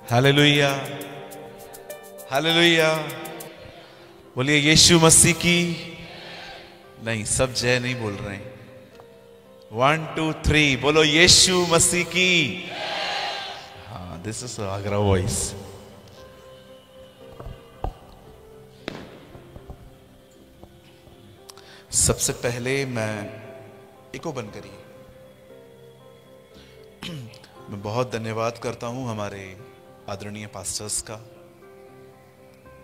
Hallelujah, hallelujah. बोलिए यीशु मसीह की। नहीं, सब जय नहीं बोल रहे हैं। 1 2 3 बोलो यीशु मसीह की। हाँ, दिस इज आगरा वॉइस। सबसे पहले मैं इको बंद करिए। मैं बहुत धन्यवाद करता हूं हमारे आदरणीय पास्टर्स का,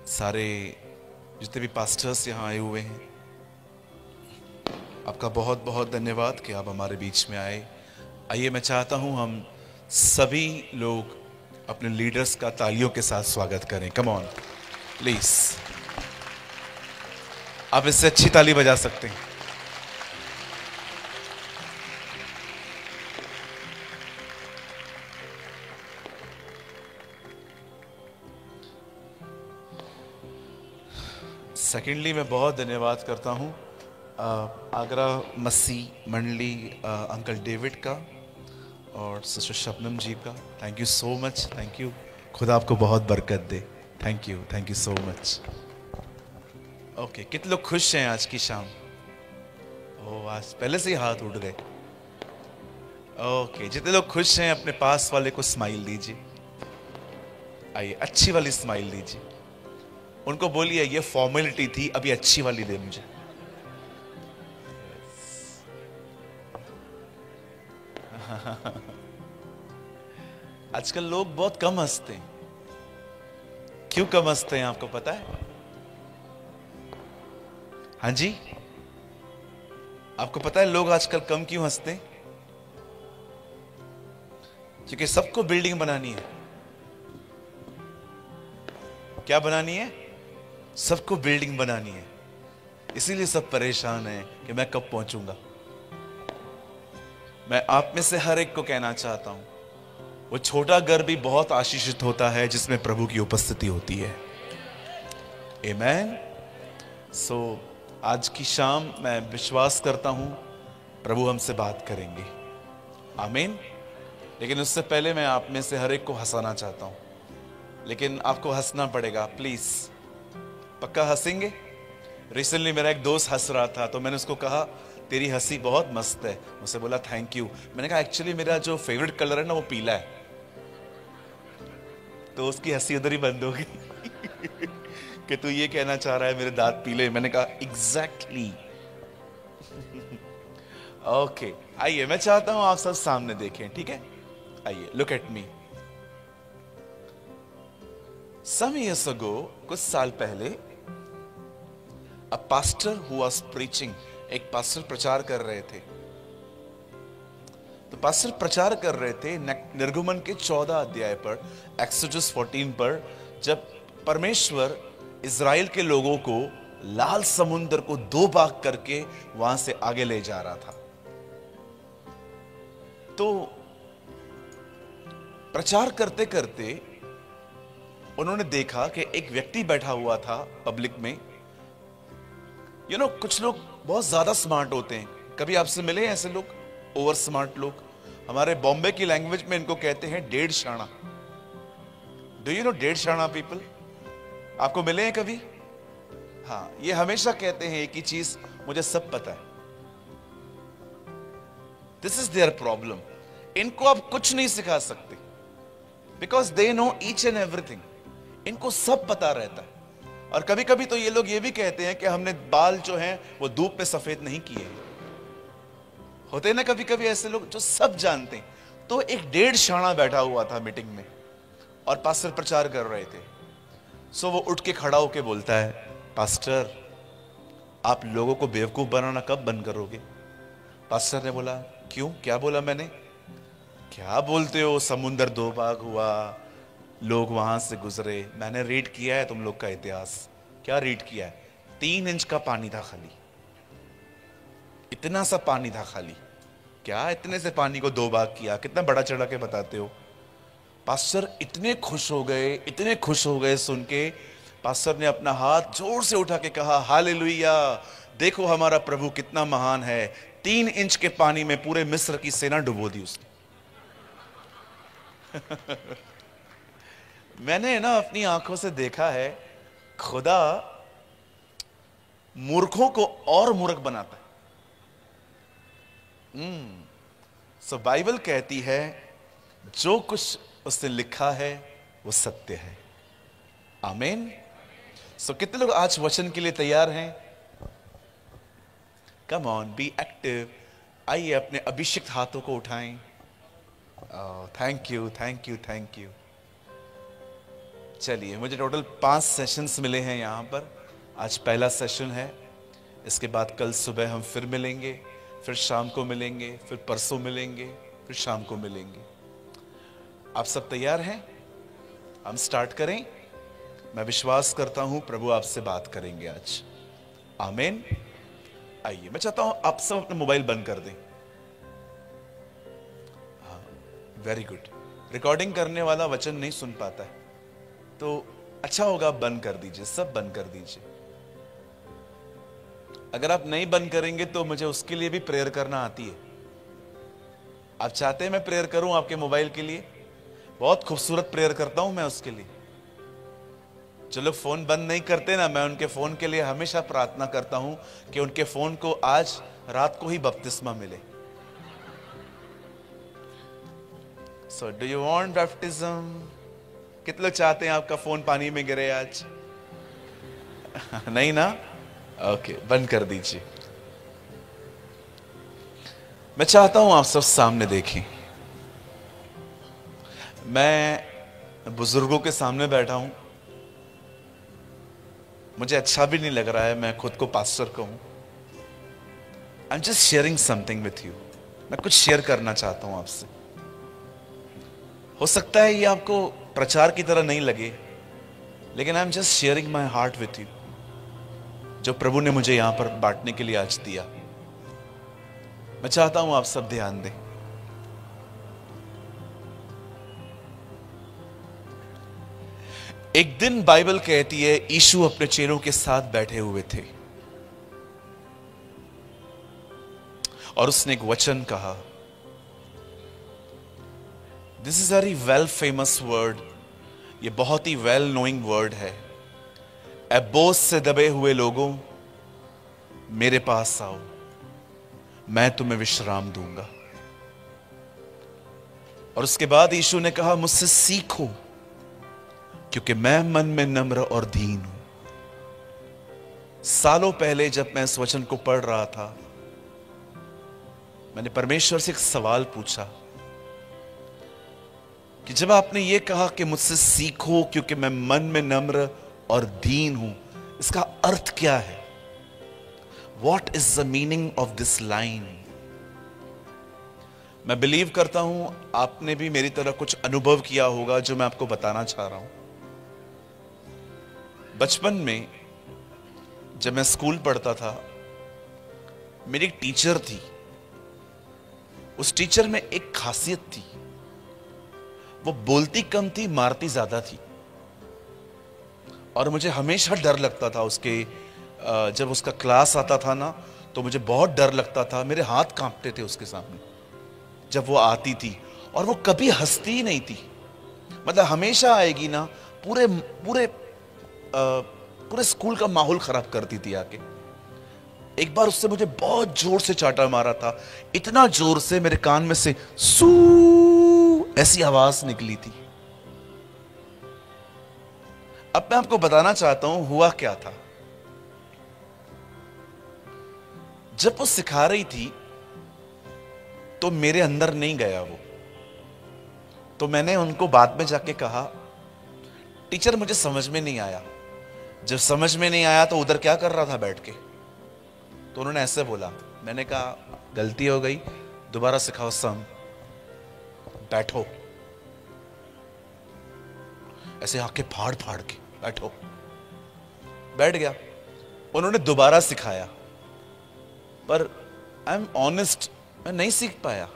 सारे जितने भी पास्टर्स यहाँ आए हुए हैं, आपका बहुत बहुत धन्यवाद कि आप हमारे बीच में आए। आइए, मैं चाहता हूं हम सभी लोग अपने लीडर्स का तालियों के साथ स्वागत करें। कम ऑन प्लीज, आप इससे अच्छी ताली बजा सकते हैं। सेकेंडली, मैं बहुत धन्यवाद करता हूँ आगरा मसीह मंडली अंकल डेविड का और सिस्टर शबनम जी का। Thank you so much, thank you. खुदा आपको बहुत बरकत दे। Thank you so much. Okay, कितने लोग खुश हैं आज की शाम? ओह, आज पहले से ही हाथ उठ गए। ओके, जितने लोग खुश हैं अपने पास वाले को स्माइल दीजिए। आइए, अच्छी वाली स्माइल दीजिए। उनको बोलिए ये फॉर्मेलिटी थी, अभी अच्छी वाली दे मुझे। आजकल लोग बहुत कम हंसते हैं। क्यों कम हंसते हैं, आपको पता है? हाँ जी, आपको पता है लोग आजकल कम क्यों हंसते हैं? क्योंकि सबको बिल्डिंग बनानी है। क्या बनानी है? सबको बिल्डिंग बनानी है। इसीलिए सब परेशान हैं कि मैं कब पहुंचूंगा। मैं आप में से हर एक को कहना चाहता हूं, वो छोटा घर भी बहुत आशीषित होता है जिसमें प्रभु की उपस्थिति होती है। आमेन। सो आज की शाम मैं विश्वास करता हूं प्रभु हमसे बात करेंगे। आमीन। लेकिन उससे पहले मैं आप में से हर एक को हंसाना चाहता हूं। लेकिन आपको हंसना पड़ेगा, प्लीज। पक्का हंसेंगे? रिसेंटली मेरा एक दोस्त हंस रहा था, तो मैंने उसको कहा तेरी हंसी बहुत मस्त है। मुझसे बोला थैंक यू। मैंने कहा एक्चुअली मेरा जो फेवरेट कलर है ना वो पीला है। तो उसकी हंसी उधर ही बंद हो गई कि तू ये कहना चाह रहा है मेरे दांत पीले। मैंने कहा एग्जैक्टली। ओके, आइए, मैं चाहता हूं आप सब सामने देखें, ठीक है? आइए, look at me. Some years ago, कुछ साल पहले, a pastor who was preaching, एक पास्टर प्रचार कर रहे थे। तो पास्टर प्रचार कर रहे थे निर्गमन के 14 अध्याय पर, एक्सोडस 14 पर, जब परमेश्वर इज़राइल के लोगों को लाल समुद्र को 2 भाग करके वहां से आगे ले जा रहा था। तो प्रचार करते करते उन्होंने देखा कि एक व्यक्ति बैठा हुआ था पब्लिक में। कुछ लोग बहुत ज्यादा स्मार्ट होते हैं। कभी आपसे मिले ऐसे लोग, ओवर स्मार्ट लोग? हमारे बॉम्बे की लैंग्वेज में इनको कहते हैं डेढ़ शाना। डू यू नो डेढ़ शाना पीपल? आपको मिले हैं कभी? हाँ, ये हमेशा कहते हैं एक ही चीज, मुझे सब पता है। This is their problem. इनको आप कुछ नहीं सिखा सकते, because they know each and everything. इनको सब पता रहता है। और कभी कभी तो ये लोग ये भी कहते हैं कि हमने बाल जो हैं वो धूप में सफेद नहीं किए। होते हैं ना कभी कभी ऐसे लोग जो सब जानते हैं। तो एक डेढ़ शाना बैठा हुआ था मीटिंग में और पास्टर प्रचार कर रहे थे। सो वो उठ के खड़ा होके बोलता है, पास्टर आप लोगों को बेवकूफ बनाना कब बंद करोगे? पास्टर ने बोला, क्यों, क्या बोला मैंने? क्या बोलते हो, समुंदर 2 भाग हुआ, लोग वहां से गुजरे। मैंने रीड किया है तुम लोग का इतिहास। क्या रीड किया है? 3 इंच का पानी था खाली, इतना सा पानी था खाली। क्या इतने से पानी को 2 भाग किया? कितना बड़ा चढ़ा के बताते हो। पास्टर इतने खुश हो गए, इतने खुश हो गए सुन के। पास्टर ने अपना हाथ जोर से उठा के कहा, हालेलुया, देखो हमारा प्रभु कितना महान है। 3 इंच के पानी में पूरे मिस्र की सेना डुबो दी उसने। मैंने ना अपनी आंखों से देखा है, खुदा मूर्खों को और मूर्ख बनाता है। सो बाइबल कहती है जो कुछ उसने लिखा है वो सत्य है। आमीन। सो कितने लोग आज वचन के लिए तैयार हैं? Come on, be active. आइए अपने अभिषिक्त हाथों को उठाएं। Thank you, thank you, thank you. चलिए, मुझे टोटल 5 सेशंस मिले हैं यहाँ पर। आज पहला सेशन है। इसके बाद कल सुबह हम फिर मिलेंगे, फिर शाम को मिलेंगे, फिर परसों मिलेंगे, फिर शाम को मिलेंगे। आप सब तैयार हैं? हम स्टार्ट करें। मैं विश्वास करता हूं प्रभु आपसे बात करेंगे आज। आमीन। आइए, मैं चाहता हूं आप सब अपना मोबाइल बंद कर दें। हाँ, वेरी गुड। रिकॉर्डिंग करने वाला वचन नहीं सुन पाता है, तो अच्छा होगा आप बंद कर दीजिए, सब बंद कर दीजिए। अगर आप नहीं बंद करेंगे तो मुझे उसके लिए भी प्रेयर करना आती है। आप चाहते हैं मैं प्रेयर करूं आपके मोबाइल के लिए? बहुत खूबसूरत प्रेयर करता हूं मैं उसके लिए। जो लोग फोन बंद नहीं करते ना, मैं उनके फोन के लिए हमेशा प्रार्थना करता हूं कि उनके फोन को आज रात को ही बपतिस्मा मिले। So do you want baptism? कितने लोग चाहते हैं आपका फोन पानी में गिरे आज? नहीं ना? ओके, बंद कर दीजिए। मैं चाहता हूं आप सब सामने देखें। मैं बुजुर्गों के सामने बैठा हूं। मुझे अच्छा भी नहीं लग रहा है मैं खुद को पास्टर कहूं। I am just sharing something with you. मैं कुछ शेयर करना चाहता हूं आपसे। हो सकता है ये आपको प्रचार की तरह नहीं लगे, लेकिन I am just sharing my heart with you, जो प्रभु ने मुझे यहां पर बांटने के लिए आज दिया। मैं चाहता हूं आप सब ध्यान दें। एक दिन बाइबल कहती है यीशु अपने चेलों के साथ बैठे हुए थे और उसने एक वचन कहा। This is very well famous word. ये बहुत ही वेल नोइंग वर्ड है। ए बोझ से दबे हुए लोगों, मेरे पास आओ, मैं तुम्हें विश्राम दूंगा। और उसके बाद यीशु ने कहा, मुझसे सीखो क्योंकि मैं मन में नम्र और दीन हूं। सालों पहले जब मैं इस वचन को पढ़ रहा था, मैंने परमेश्वर से एक सवाल पूछा कि जब आपने ये कहा कि मुझसे सीखो क्योंकि मैं मन में नम्र और दीन हूं, इसका अर्थ क्या है? What is the meaning of this line? मैं बिलीव करता हूं आपने भी मेरी तरह कुछ अनुभव किया होगा जो मैं आपको बताना चाह रहा हूं। बचपन में जब मैं स्कूल पढ़ता था, मेरी एक टीचर थी। उस टीचर में एक खासियत थी, वो बोलती कम थी, मारती ज्यादा थी। और मुझे हमेशा डर लगता था उसके, जब उसका क्लास आता था ना, तो मुझे बहुत डर लगता था। मेरे हाथ कांपते थे उसके सामने जब वो आती थी। और वो कभी हंसती ही नहीं थी, मतलब हमेशा आएगी ना, पूरे पूरे पूरे स्कूल का माहौल खराब करती थी आके। एक बार उससे मुझे बहुत जोर से चांटा मारा था, इतना जोर से मेरे कान में से सू ऐसी आवाज निकली थी। अब मैं आपको बताना चाहता हूं हुआ क्या था। जब वो सिखा रही थी तो मेरे अंदर नहीं गया वो। तो मैंने उनको बाद में जाके कहा, टीचर मुझे समझ में नहीं आया। जब समझ में नहीं आया तो उधर क्या कर रहा था बैठ के? तो उन्होंने ऐसे बोला। मैंने कहा गलती हो गई, दोबारा सिखाओ सम। बैठो, ऐसे आंखें फाड़ फाड़ के बैठो। बैठ गया। उन्होंने दोबारा सिखाया, पर आई एम ऑनेस्ट, मैं नहीं सीख पाया।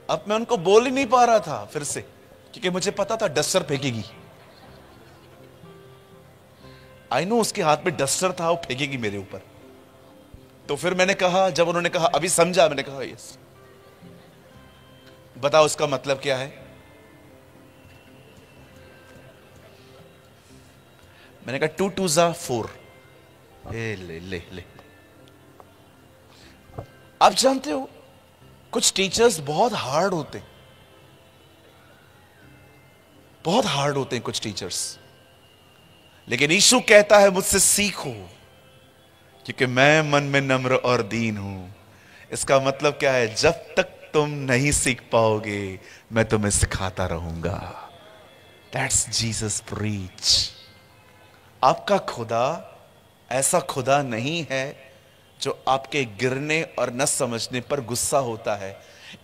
अब मैं उनको बोल ही नहीं पा रहा था फिर से, क्योंकि मुझे पता था डस्टर फेंकेगी। आई नो उसके हाथ में डस्टर था, वो फेंकेगी मेरे ऊपर। तो फिर मैंने कहा, जब उन्होंने कहा अभी समझा, मैंने कहा यस। बताओ उसका मतलब क्या है? मैंने कहा 2 2 जा 4। ले ले ले। आप जानते हो कुछ टीचर्स बहुत हार्ड होते हैं, बहुत हार्ड होते हैं कुछ टीचर्स, लेकिन यीशु कहता है मुझसे सीखो क्योंकि मैं मन में नम्र और दीन हूं। इसका मतलब क्या है? जब तक तुम नहीं सीख पाओगे मैं तुम्हें सिखाता रहूंगा। That's Jesus preach. आपका खुदा ऐसा खुदा नहीं है जो आपके गिरने और न समझने पर गुस्सा होता है।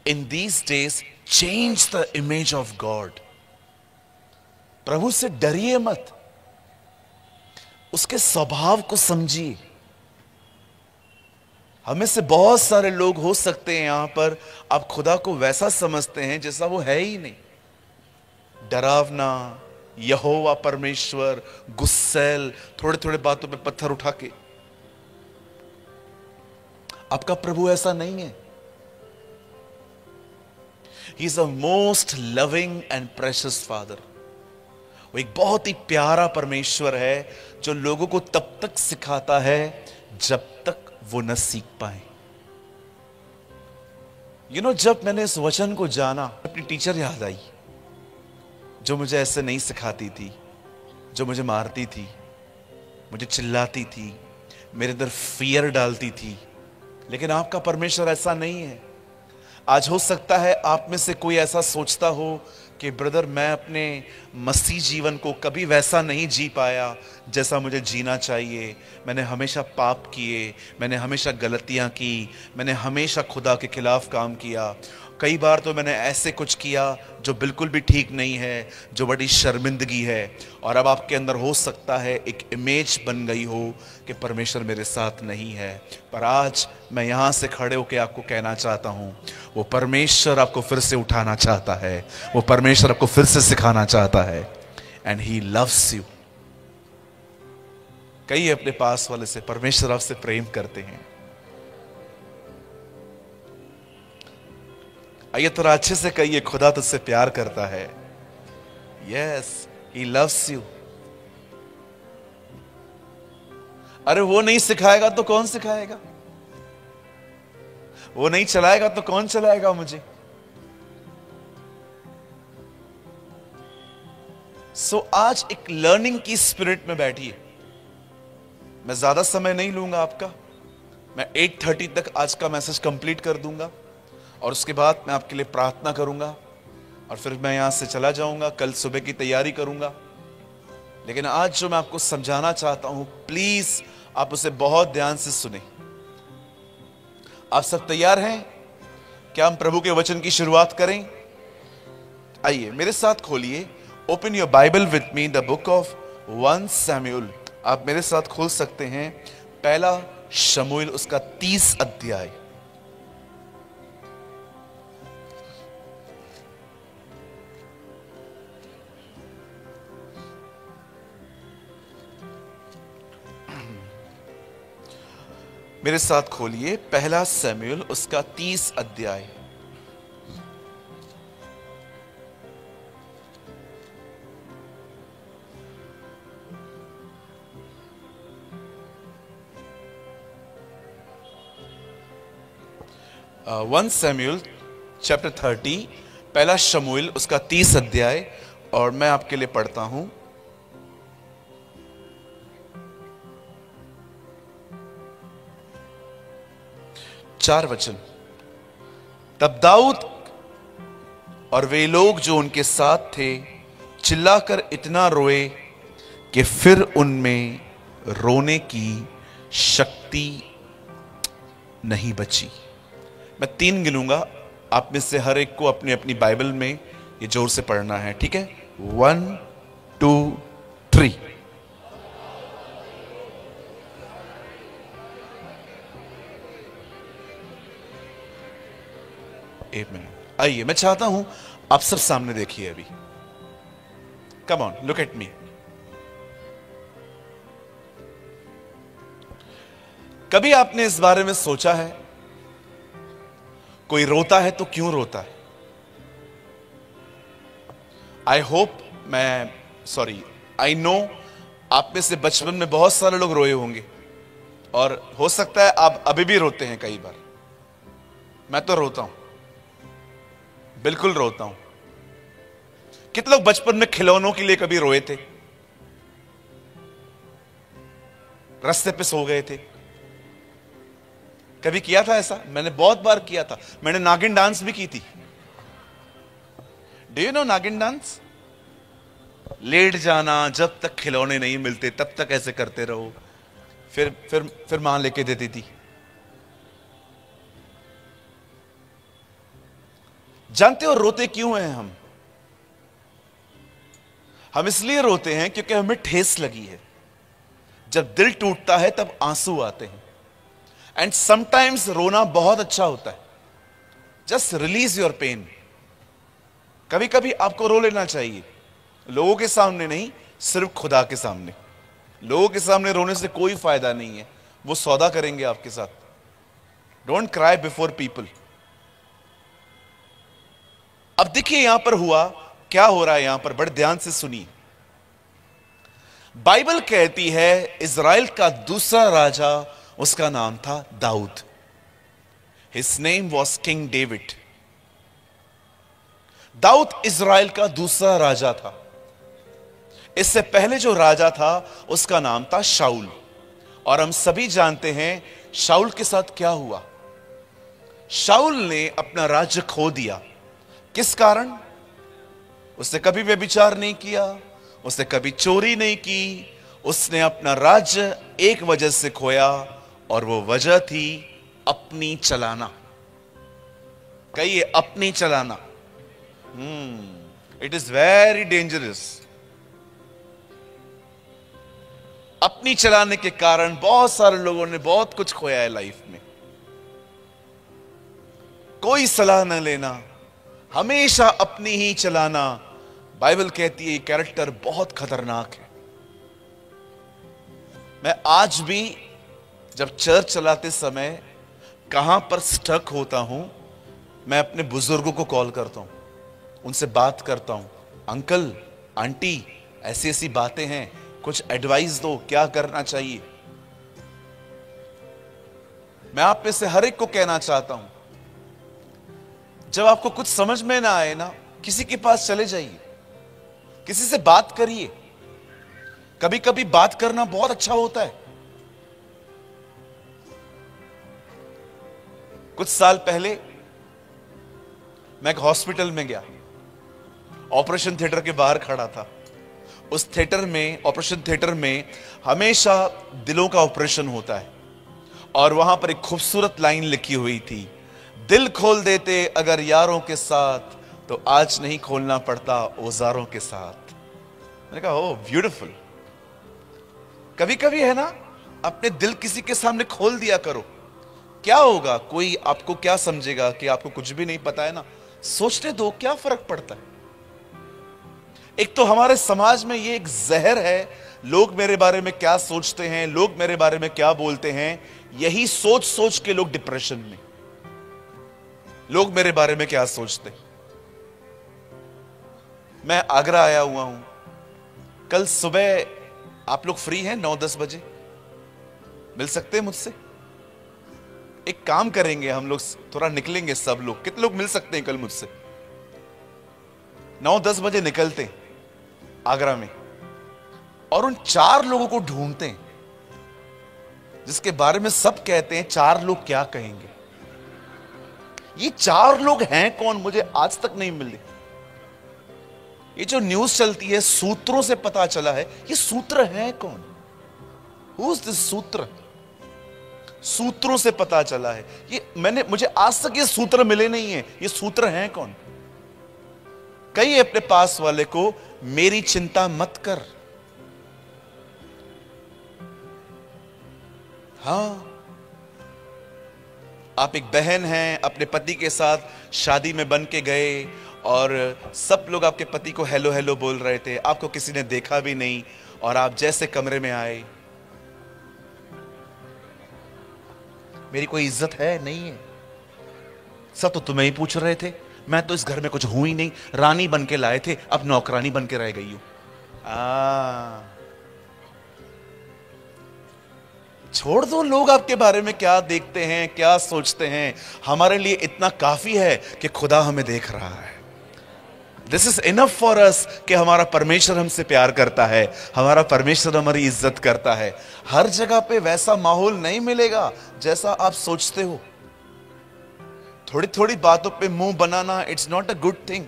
In these days change the image of God. प्रभु से डरिए मत, उसके स्वभाव को समझिए। हमें से बहुत सारे लोग हो सकते हैं यहां पर, आप खुदा को वैसा समझते हैं जैसा वो है ही नहीं। डरावना, यहोवा परमेश्वर, गुस्सैल, थोड़े थोड़े बातों पे पत्थर उठा के। आपका प्रभु ऐसा नहीं है। He is a most loving and precious father. वो एक बहुत ही प्यारा परमेश्वर है जो लोगों को तब तक सिखाता है जब तक वो न सीख पाए। जब मैंने इस वचन को जाना, अपनी टीचर याद आई जो मुझे ऐसे नहीं सिखाती थी, जो मुझे मारती थी, मुझे चिल्लाती थी, मेरे अंदर फियर डालती थी। लेकिन आपका परमेश्वर ऐसा नहीं है। आज हो सकता है आप में से कोई ऐसा सोचता हो कि ब्रदर, मैं अपने मसीह जीवन को कभी वैसा नहीं जी पाया जैसा मुझे जीना चाहिए। मैंने हमेशा पाप किए, मैंने हमेशा गलतियां की, मैंने हमेशा खुदा के खिलाफ काम किया। कई बार तो मैंने ऐसे कुछ किया जो बिल्कुल भी ठीक नहीं है, जो बड़ी शर्मिंदगी है। और अब आपके अंदर हो सकता है एक इमेज बन गई हो कि परमेश्वर मेरे साथ नहीं है। पर आज मैं यहाँ से खड़े होकर आपको कहना चाहता हूँ, वो परमेश्वर आपको फिर से उठाना चाहता है, वो परमेश्वर आपको फिर से सिखाना चाहता है। And he loves you. कहिए अपने पास वाले से, परमेश्वर आपसे प्रेम करते हैं। आइए थोड़ा अच्छे से कहिए, खुदा तुझसे प्यार करता है। Yes, he loves you. अरे वो नहीं सिखाएगा तो कौन सिखाएगा? वो नहीं चलाएगा तो कौन चलाएगा मुझे? आज एक लर्निंग की स्पिरिट में बैठिए। मैं ज्यादा समय नहीं लूंगा आपका। मैं 8:30 तक आज का मैसेज कंप्लीट कर दूंगा और उसके बाद मैं आपके लिए प्रार्थना करूंगा और फिर मैं यहां से चला जाऊंगा। कल सुबह की तैयारी करूंगा। लेकिन आज जो मैं आपको समझाना चाहता हूं, प्लीज आप उसे बहुत ध्यान से सुने। आप सब तैयार हैं? क्या हम प्रभु के वचन की शुरुआत करें? आइए मेरे साथ खोलिए, open your Bible with me, the book of 1 Samuel. आप मेरे साथ खोल सकते हैं पहला शमूएल, उसका 30 अध्याय। मेरे साथ खोलिए पहला शमूएल, उसका 30 अध्याय। वन सैमुएल चैप्टर 30, पहला शमूएल उसका 30 अध्याय। और मैं आपके लिए पढ़ता हूं। चार वचन। तब दाऊद और वे लोग जो उनके साथ थे चिल्लाकर इतना रोए कि फिर उनमें रोने की शक्ति नहीं बची। मैं 3 गिनूंगा, आप में से हर एक को अपनी अपनी बाइबल में ये जोर से पढ़ना है, ठीक है? 1 2 3। आइए, मैं चाहता हूं आप सब सामने देखिए अभी। Come on, look at me. कभी आपने इस बारे में सोचा है, कोई रोता है तो क्यों रोता है? आई नो आप में से बचपन में बहुत सारे लोग रोए होंगे और हो सकता है आप अभी भी रोते हैं कई बार। मैं तो रोता हूं, बिल्कुल रोता हूं। कितने लोग बचपन में खिलौनों के लिए कभी रोए थे, रास्ते पे सो गए थे? कभी किया था ऐसा? मैंने बहुत बार किया था। मैंने नागिन डांस भी की थी। डू यू नो नागिन डांस? लेट जाना, जब तक खिलौने नहीं मिलते तब तक ऐसे करते रहो, फिर मां लेके देती थी। जानते हो रोते क्यों हैं हम? हम इसलिए रोते हैं क्योंकि हमें ठेस लगी है। जब दिल टूटता है तब आंसू आते हैं। एंड समटाइम्स रोना बहुत अच्छा होता है। Just release your pain. कभी कभी आपको रो लेना चाहिए, लोगों के सामने नहीं, सिर्फ खुदा के सामने। लोगों के सामने रोने से कोई फायदा नहीं है, वो सौदा करेंगे आपके साथ। Don't cry before people. अब देखिए यहां पर हुआ क्या हो रहा है, यहां पर बड़े ध्यान से सुनिए। बाइबल कहती है इज़राइल का दूसरा राजा, उसका नाम था Daud. His name was King David. Daud Israel का दूसरा राजा था। इससे पहले जो राजा था उसका नाम था शाऊल। और हम सभी जानते हैं शाऊल के साथ क्या हुआ। शाऊल ने अपना राज्य खो दिया। किस कारण? उसने कभी व्यभिचार नहीं किया, उसने कभी चोरी नहीं की। उसने अपना राज्य एक वजह से खोया और वो वजह थी अपनी चलाना। कहिए अपनी चलाना। It is very dangerous. अपनी चलाने के कारण बहुत सारे लोगों ने बहुत कुछ खोया है लाइफ में। कोई सलाह न लेना, हमेशा अपनी ही चलाना। बाइबल कहती है कैरेक्टर बहुत खतरनाक है। मैं आज भी जब चर्च चलाते समय कहां पर स्टक होता हूं, मैं अपने बुजुर्गों को कॉल करता हूं, उनसे बात करता हूं, अंकल आंटी ऐसी ऐसी बातें हैं, कुछ एडवाइस दो, क्या करना चाहिए। मैं आप में से हर एक को कहना चाहता हूं, जब आपको कुछ समझ में ना आए ना, किसी के पास चले जाइए, किसी से बात करिए। कभी कभी बात करना बहुत अच्छा होता है। कुछ साल पहले मैं एक हॉस्पिटल में गया, ऑपरेशन थिएटर के बाहर खड़ा था। उस थिएटर में, ऑपरेशन थिएटर में हमेशा दिलों का ऑपरेशन होता है और वहां पर एक खूबसूरत लाइन लिखी हुई थी, दिल खोल देते अगर यारों के साथ तो आज नहीं खोलना पड़ता औजारों के साथ। मैंने कहा ओह ब्यूटीफुल। कभी कभी है ना, अपने दिल किसी के सामने खोल दिया करो। क्या होगा, कोई आपको क्या समझेगा कि आपको कुछ भी नहीं पता है ना, सोचने दो, क्या फर्क पड़ता है। एक तो हमारे समाज में ये एक जहर है, लोग मेरे बारे में क्या सोचते हैं, लोग मेरे बारे में क्या बोलते हैं, यही सोच सोच के लोग डिप्रेशन में। लोग मेरे बारे में क्या सोचते। मैं आगरा आया हुआ हूं, कल सुबह आप लोग फ्री हैं? 9-10 बजे मिल सकते हैं मुझसे? एक काम करेंगे हम लोग, थोड़ा निकलेंगे सब लोग। कितने लोग मिल सकते हैं कल मुझसे? 9-10 बजे निकलते हैं आगरा में और उन 4 लोगों को ढूंढते हैं जिसके बारे में सब कहते हैं 4 लोग क्या कहेंगे। ये 4 लोग हैं कौन, मुझे आज तक नहीं मिले। ये जो न्यूज चलती है सूत्रों से पता चला है, ये सूत्र है कौन? हु इज दिस सूत्र? सूत्रों से पता चला है। ये मुझे आज तक ये सूत्र मिले नहीं है। ये सूत्र हैं कौन? कहिए अपने पास वाले को, मेरी चिंता मत कर। हां, आप एक बहन हैं, अपने पति के साथ शादी में बन के गए और सब लोग आपके पति को हेलो हेलो बोल रहे थे, आपको किसी ने देखा भी नहीं और आप जैसे कमरे में आए, मेरी कोई इज्जत है? नहीं है। सब तो तुम्हें ही पूछ रहे थे, मैं तो इस घर में कुछ हूं ही नहीं, रानी बन के लाए थे, अब नौकरानी बन के रह गई हूं। छोड़ दो लोग आपके बारे में क्या देखते हैं, क्या सोचते हैं। हमारे लिए इतना काफी है कि खुदा हमें देख रहा है। This is enough for us कि हमारा परमेश्वर हमसे प्यार करता है, हमारा परमेश्वर हमारी इज्जत करता है। हर जगह पे वैसा माहौल नहीं मिलेगा जैसा आप सोचते हो। थोड़ी थोड़ी बातों पे मुंह बनाना, it's not a good thing.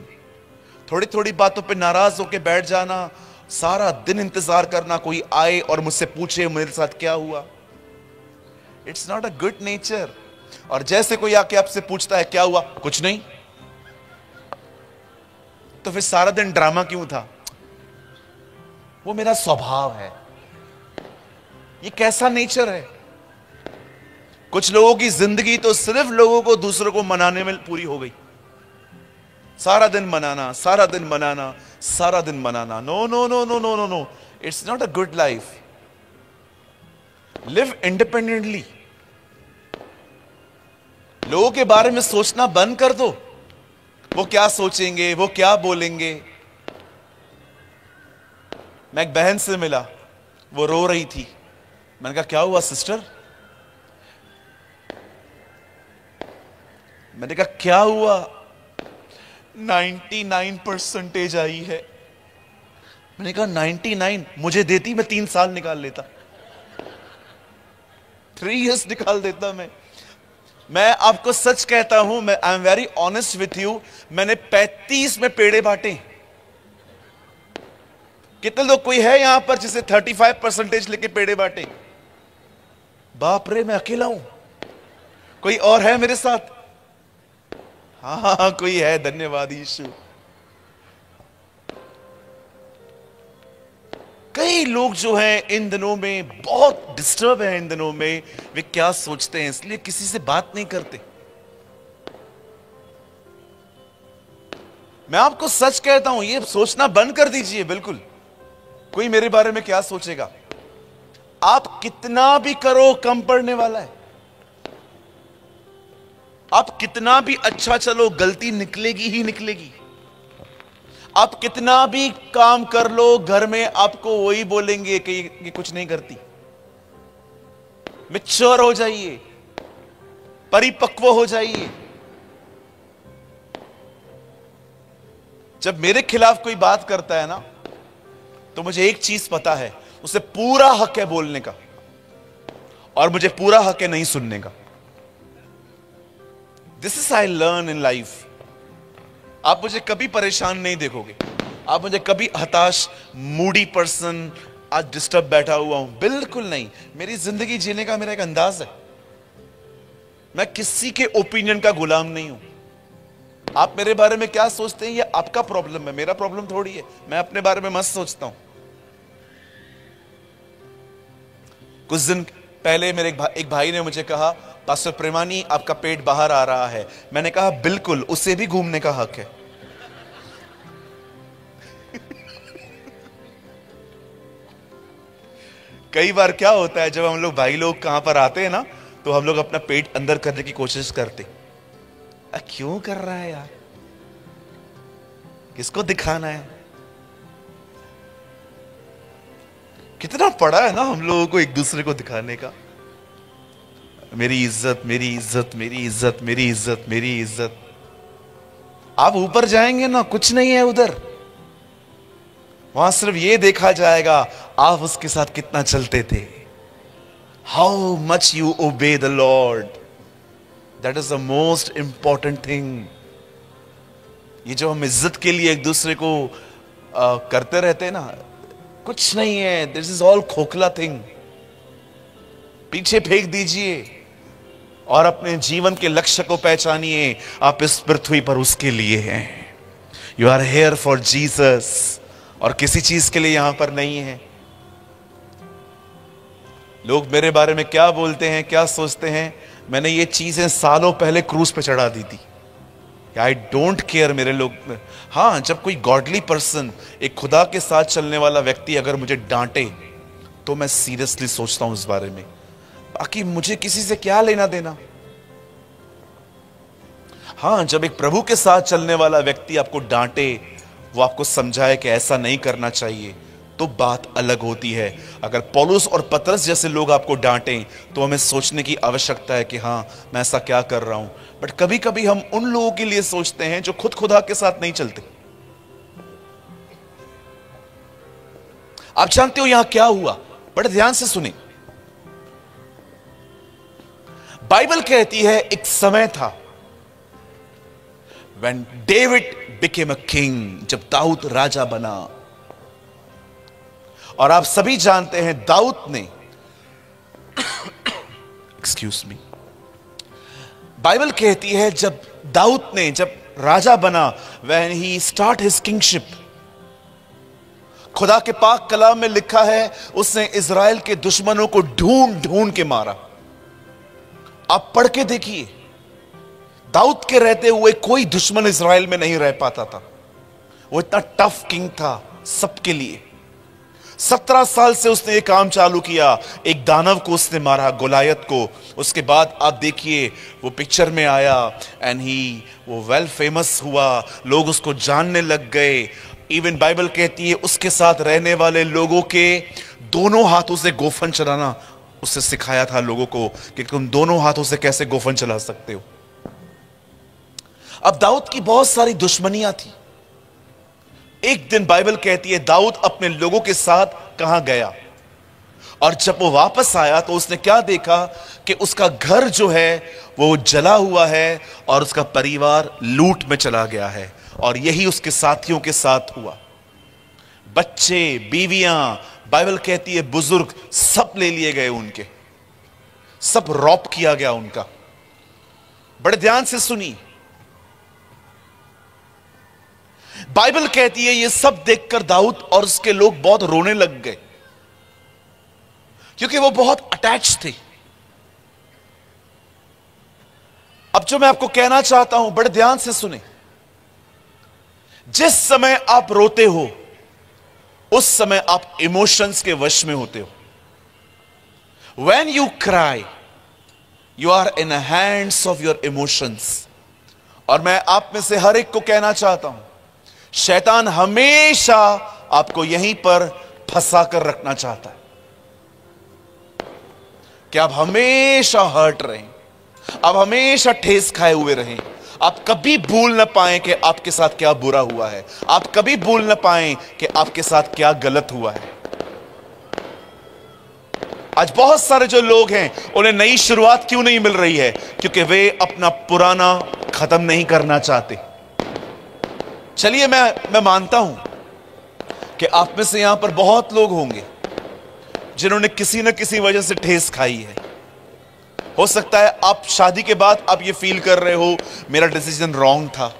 थोड़ी थोड़ी बातों पे नाराज होकर बैठ जाना, सारा दिन इंतजार करना कोई आए और मुझसे पूछे मेरे साथ क्या हुआ, it's not a good nature. और जैसे कोई आके आपसे पूछता है क्या हुआ, कुछ नहीं, तो फिर सारा दिन ड्रामा क्यों था? वो मेरा स्वभाव है। ये कैसा नेचर है? कुछ लोगों की जिंदगी तो सिर्फ लोगों को, दूसरों को मनाने में पूरी हो गई। सारा दिन मनाना, सारा दिन मनाना, सारा दिन मनाना। No no no no no no no, it's not a good life. Live independently. लोगों के बारे में सोचना बंद कर दो, वो क्या सोचेंगे, वो क्या बोलेंगे। मैं एक बहन से मिला, वो रो रही थी। मैंने कहा क्या हुआ सिस्टर? मैंने कहा क्या हुआ? 99% आई है। मैंने कहा 99? मुझे देती, मैं 3 साल निकाल लेता, 3 years निकाल देता। मैं आपको सच कहता हूं, मैं I am very honest with you, मैंने 35 में पेड़े बांटे। कितने लोग कोई है यहां पर जिसे 35% लेके पेड़े बांटे? बाप रे, मैं अकेला हूं। कोई और है मेरे साथ? हाँ, कोई है। धन्यवाद यीशु। कई लोग जो हैं इन दिनों में बहुत डिस्टर्ब हैं। इन दिनों में वे क्या सोचते हैं, इसलिए किसी से बात नहीं करते। मैं आपको सच कहता हूं, ये सोचना बंद कर दीजिए बिल्कुल। कोई मेरे बारे में क्या सोचेगा? आप कितना भी करो, कम पड़ने वाला है। आप कितना भी अच्छा चलो, गलती निकलेगी ही निकलेगी। आप कितना भी काम कर लो, घर में आपको वही बोलेंगे कि ये कुछ नहीं करती। मैच्योर हो जाइए, परिपक्व हो जाइए। जब मेरे खिलाफ कोई बात करता है ना, तो मुझे एक चीज पता है, उसे पूरा हक है बोलने का और मुझे पूरा हक है नहीं सुनने का। This is I learn in life. आप मुझे कभी परेशान नहीं देखोगे, आप मुझे कभी हताश, मूडी पर्सन, आज डिस्टर्ब बैठा हुआ हूं, बिल्कुल नहीं। मेरी जिंदगी जीने का मेरा एक अंदाज है। मैं किसी के ओपिनियन का गुलाम नहीं हूं। आप मेरे बारे में क्या सोचते हैं ये आपका प्रॉब्लम है, मेरा प्रॉब्लम थोड़ी है। मैं अपने बारे में मस्त सोचता हूं। कुछ दिन पहले मेरे एक भाई ने मुझे कहा, पास्टर प्रेमानी आपका पेट बाहर आ रहा है। मैंने कहा बिल्कुल, उसे भी घूमने का हक है। कई बार क्या होता है, जब हम लोग भाई लोग कहां पर आते हैं ना, तो हम लोग अपना पेट अंदर करने की कोशिश करते। क्यों कर रहा है यार, किसको दिखाना है? कितना पड़ा है ना हम लोगों को एक दूसरे को दिखाने का। मेरी इज्जत, मेरी इज्जत, मेरी इज्जत, मेरी इज्जत, मेरी इज्जत। आप ऊपर जाएंगे ना, कुछ नहीं है उधर। वहां सिर्फ ये देखा जाएगा आप उसके साथ कितना चलते थे। How much you obey the Lord, that is the most important thing. ये जो हम इज्जत के लिए एक दूसरे को करते रहते हैं ना, कुछ नहीं है। दिस इज ऑल खोखला थिंग। पीछे फेंक दीजिए और अपने जीवन के लक्ष्य को पहचानिए। आप इस पृथ्वी पर उसके लिए हैं। You are here for Jesus, और किसी चीज के लिए यहां पर नहीं है। लोग मेरे बारे में क्या बोलते हैं, क्या सोचते हैं, मैंने ये चीजें सालों पहले क्रूज पे चढ़ा दी थी। आई डोंट केयर मेरे लोग। हाँ, जब कोई गॉडली पर्सन, एक खुदा के साथ चलने वाला व्यक्ति अगर मुझे डांटे, तो मैं सीरियसली सोचता हूं इस बारे में। बाकी मुझे किसी से क्या लेना देना। हाँ, जब एक प्रभु के साथ चलने वाला व्यक्ति आपको डांटे, वो आपको समझाए कि ऐसा नहीं करना चाहिए, तो बात अलग होती है। अगर पौलुस और पतरस जैसे लोग आपको डांटें तो हमें सोचने की आवश्यकता है कि हाँ, मैं ऐसा क्या कर रहा हूं। बट कभी कभी हम उन लोगों के लिए सोचते हैं जो खुद खुदा के साथ नहीं चलते। आप जानते हो यहां क्या हुआ? बड़े ध्यान से सुने। बाइबल कहती है एक समय था when David became a king, जब दाऊद राजा बना। और आप सभी जानते हैं दाऊद ने एक्सक्यूज मी, बाइबल कहती है जब दाऊद ने जब राजा बना, when he start his kingship, खुदा के पाक कलाम में लिखा है उसने इजराइल के दुश्मनों को ढूंढ ढूंढ के मारा। आप पढ़ के देखिए, दाऊद के रहते हुए कोई दुश्मन इजराइल में नहीं रह पाता था। वो इतना टफ किंग था सबके लिए। 17 साल से उसने ये काम चालू किया। एक दानव को उसने मारा, गोलायत को। उसके बाद आप देखिए वो पिक्चर में आया एंड वो वेल फेमस हुआ, लोग उसको जानने लग गए। इवन बाइबल कहती है उसके साथ रहने वाले लोगों के दोनों हाथों से गोफन चलाना उससे सिखाया था लोगों को कि तुम दोनों हाथों से कैसे गोफन चला सकते हो। अब दाऊद की बहुत सारी दुश्मनियां थी। एक दिन बाइबल कहती है दाऊद अपने लोगों के साथ कहां गया, और जब वो वापस आया तो उसने क्या देखा कि उसका घर जो है वो जला हुआ है और उसका परिवार लूट में चला गया है। और यही उसके साथियों के साथ हुआ। बच्चे, बीवियां, बाइबल कहती है बुजुर्ग, सब ले लिए गए उनके, सब रॉप किया गया उनका। बड़े ध्यान से सुनिए, बाइबल कहती है ये सब देखकर दाऊद और उसके लोग बहुत रोने लग गए, क्योंकि वो बहुत अटैच थे। अब जो मैं आपको कहना चाहता हूं, बड़े ध्यान से सुने। जिस समय आप रोते हो उस समय आप इमोशंस के वश में होते हो। When you cry, you are in the hands of your emotions। और मैं आप में से हर एक को कहना चाहता हूं, शैतान हमेशा आपको यहीं पर फंसा कर रखना चाहता है कि आप हमेशा हर्ट रहें, आप हमेशा ठेस खाए हुए रहें। आप कभी भूल ना पाएं कि आपके साथ क्या बुरा हुआ है, आप कभी भूल ना पाएं कि आपके साथ क्या गलत हुआ है। आज बहुत सारे जो लोग हैं उन्हें नई शुरुआत क्यों नहीं मिल रही है? क्योंकि वे अपना पुराना खत्म नहीं करना चाहते। चलिए मैं मानता हूं कि आप में से यहां पर बहुत लोग होंगे जिन्होंने किसी न किसी वजह से ठेस खाई है। हो सकता है आप शादी के बाद आप ये फील कर रहे हो मेरा डिसीजन रॉन्ग था।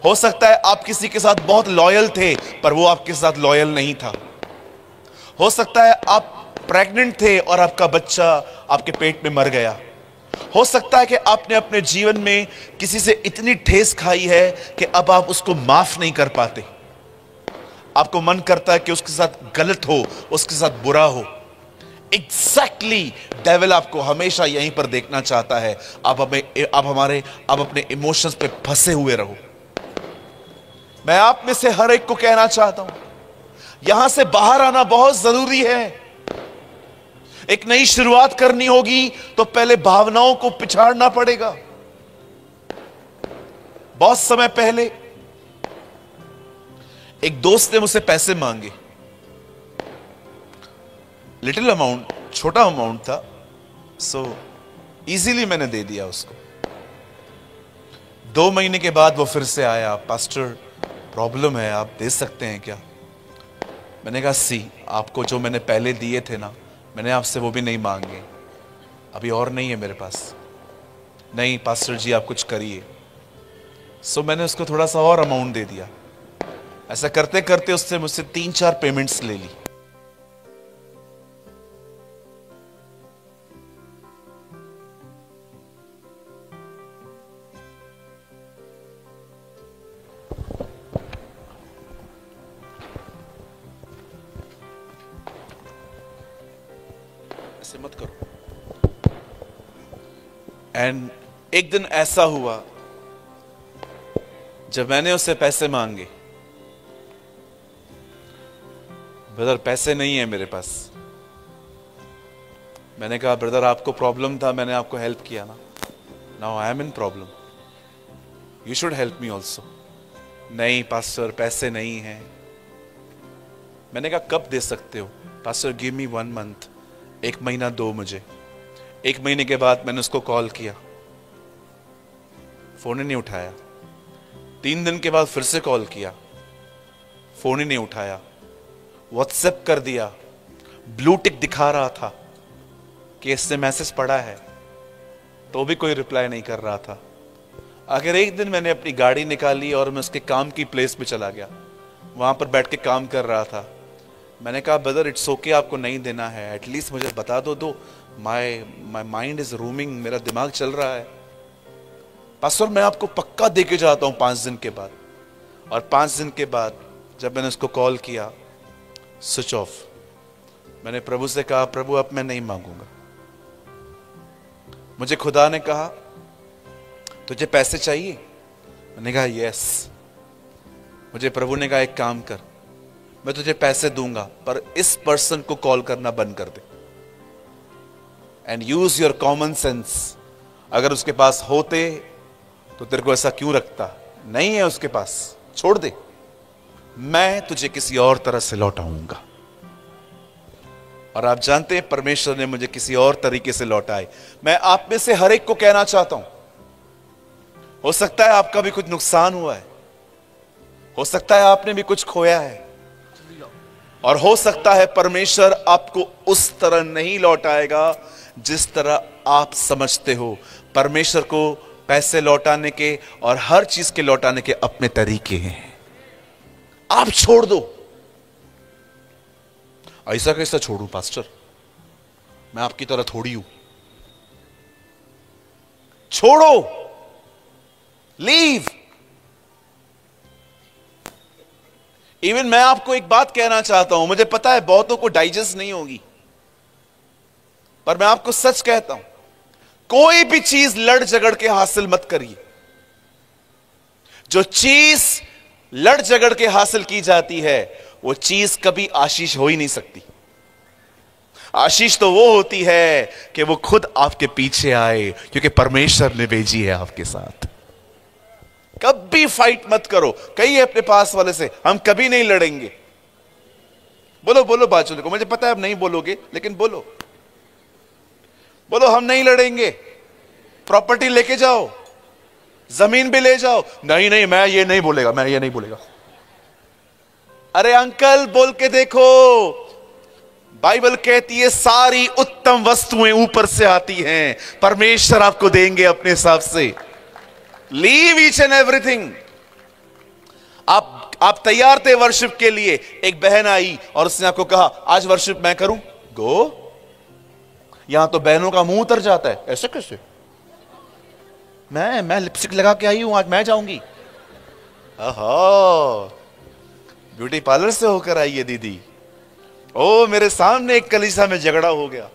हो सकता है आप किसी के साथ बहुत लॉयल थे पर वो आपके साथ लॉयल नहीं था। हो सकता है आप प्रेग्नेंट थे और आपका बच्चा आपके पेट में मर गया। हो सकता है कि आपने अपने जीवन में किसी से इतनी ठेस खाई है कि अब आप उसको माफ नहीं कर पाते। आपको मन करता है कि उसके साथ गलत हो, उसके साथ बुरा हो। एग्जैक्टली डेविल आपको हमेशा यहीं पर देखना चाहता है। आप अपने इमोशंस पे फंसे हुए रहो। मैं आप में से हर एक को कहना चाहता हूं, यहां से बाहर आना बहुत जरूरी है। एक नई शुरुआत करनी होगी तो पहले भावनाओं को पिछाड़ना पड़ेगा। बहुत समय पहले एक दोस्त ने मुझसे पैसे मांगे, लिटिल अमाउंट, छोटा अमाउंट था, सो इजीली मैंने दे दिया उसको। 2 महीने के बाद वो फिर से आया, पास्टर प्रॉब्लम है, आप दे सकते हैं क्या? मैंने कहा आपको जो मैंने पहले दिए थे ना, मैंने आपसे वो भी नहीं मांगे, अभी और नहीं है मेरे पास। नहीं पास्टर जी आप कुछ करिए। सो मैंने उसको थोड़ा सा और अमाउंट दे दिया। ऐसा करते करते उससे मुझसे 3-4 पेमेंट्स ले ली। ऐसे मत करो। एंड एक दिन ऐसा हुआ जब मैंने उससे पैसे मांगे, ब्रदर पैसे नहीं है मेरे पास। मैंने कहा ब्रदर आपको प्रॉब्लम था, मैंने आपको हेल्प किया ना, now I am in problem, you should help me also. नहीं पास्टर पैसे नहीं है। मैंने कहा कब दे सकते हो? पास्टर गिव मी 1 मंथ, 1 महीना दो मुझे। 1 महीने के बाद मैंने उसको कॉल किया, फोन ही नहीं उठाया। 3 दिन के बाद फिर से कॉल किया, फोन ही नहीं उठाया। व्हाट्सएप कर दिया, ब्लू टिक दिखा रहा था कि इससे मैसेज पड़ा है, तो भी कोई रिप्लाई नहीं कर रहा था। आखिर एक दिन मैंने अपनी गाड़ी निकाली और मैं उसके काम की प्लेस पे चला गया, वहां पर बैठ के काम कर रहा था। मैंने कहा ब्रदर इट्स ओके, आपको नहीं देना है, एटलीस्ट मुझे बता दो माई माइंड इज रूमिंग, मेरा दिमाग चल रहा है। पास्टर मैं आपको पक्का दे के जाता हूं 5 दिन के बाद। और 5 दिन के बाद जब मैंने उसको कॉल किया, स्विच ऑफ। मैंने प्रभु से कहा प्रभु अब मैं नहीं मांगूंगा। मुझे खुदा ने कहा तुझे पैसे चाहिए? मैंने कहा यस। मुझे प्रभु ने कहा एक काम कर, मैं तुझे पैसे दूंगा पर इस पर्सन को कॉल करना बंद कर दे and use your common sense. अगर उसके पास होते तो तेरे को ऐसा क्यों रखता? नहीं है उसके पास, छोड़ दे, मैं तुझे किसी और तरह से लौटाऊंगा। और आप जानते हैं परमेश्वर ने मुझे किसी और तरीके से लौटाए। मैं आप में से हर एक को कहना चाहता हूं, हो सकता है आपका भी कुछ नुकसान हुआ है, हो सकता है आपने भी कुछ खोया है, और हो सकता है परमेश्वर आपको उस तरह नहीं लौटाएगा जिस तरह आप समझते हो। परमेश्वर को पैसे लौटाने के और हर चीज के लौटाने के अपने तरीके हैं। आप छोड़ दो। ऐसा कैसा छोड़ू पास्टर, मैं आपकी तरह थोड़ी हूं। छोड़ो, लीव। इवन मैं आपको एक बात कहना चाहता हूं, मुझे पता है बहुतों को डाइजेस्ट नहीं होगी, पर मैं आपको सच कहता हूं, कोई भी चीज लड़ झगड़ के हासिल मत करिए। जो चीज लड़ झगड़ के हासिल की जाती है वो चीज कभी आशीष हो ही नहीं सकती। आशीष तो वो होती है कि वो खुद आपके पीछे आए, क्योंकि परमेश्वर ने भेजी है आपके साथ। कभी फाइट मत करो। कहिए अपने पास वाले से हम कभी नहीं लड़ेंगे। बोलो बोलो बाजू को, मुझे पता है आप नहीं बोलोगे लेकिन बोलो बोलो हम नहीं लड़ेंगे। प्रॉपर्टी लेके जाओ, जमीन भी ले जाओ। नहीं नहीं मैं ये नहीं बोलेगा, मैं ये नहीं बोलेगा। अरे अंकल बोल के देखो, बाइबल कहती है सारी उत्तम वस्तुएं ऊपर से आती हैं, परमेश्वर आपको देंगे अपने हिसाब से। Leave each and everything. आप तैयार थे वर्शिप के लिए, एक बहन आई और उसने आपको कहा आज वर्शिप मैं करूं। गो। यहां तो बहनों का मुंह उतर जाता है, ऐसे कैसे? मैं लिपस्टिक लगा के आई हूं, आज मैं जाऊंगी। ओहो, ब्यूटी पार्लर से होकर आई है दीदी। ओ मेरे सामने एक कलीसिया में झगड़ा हो गया।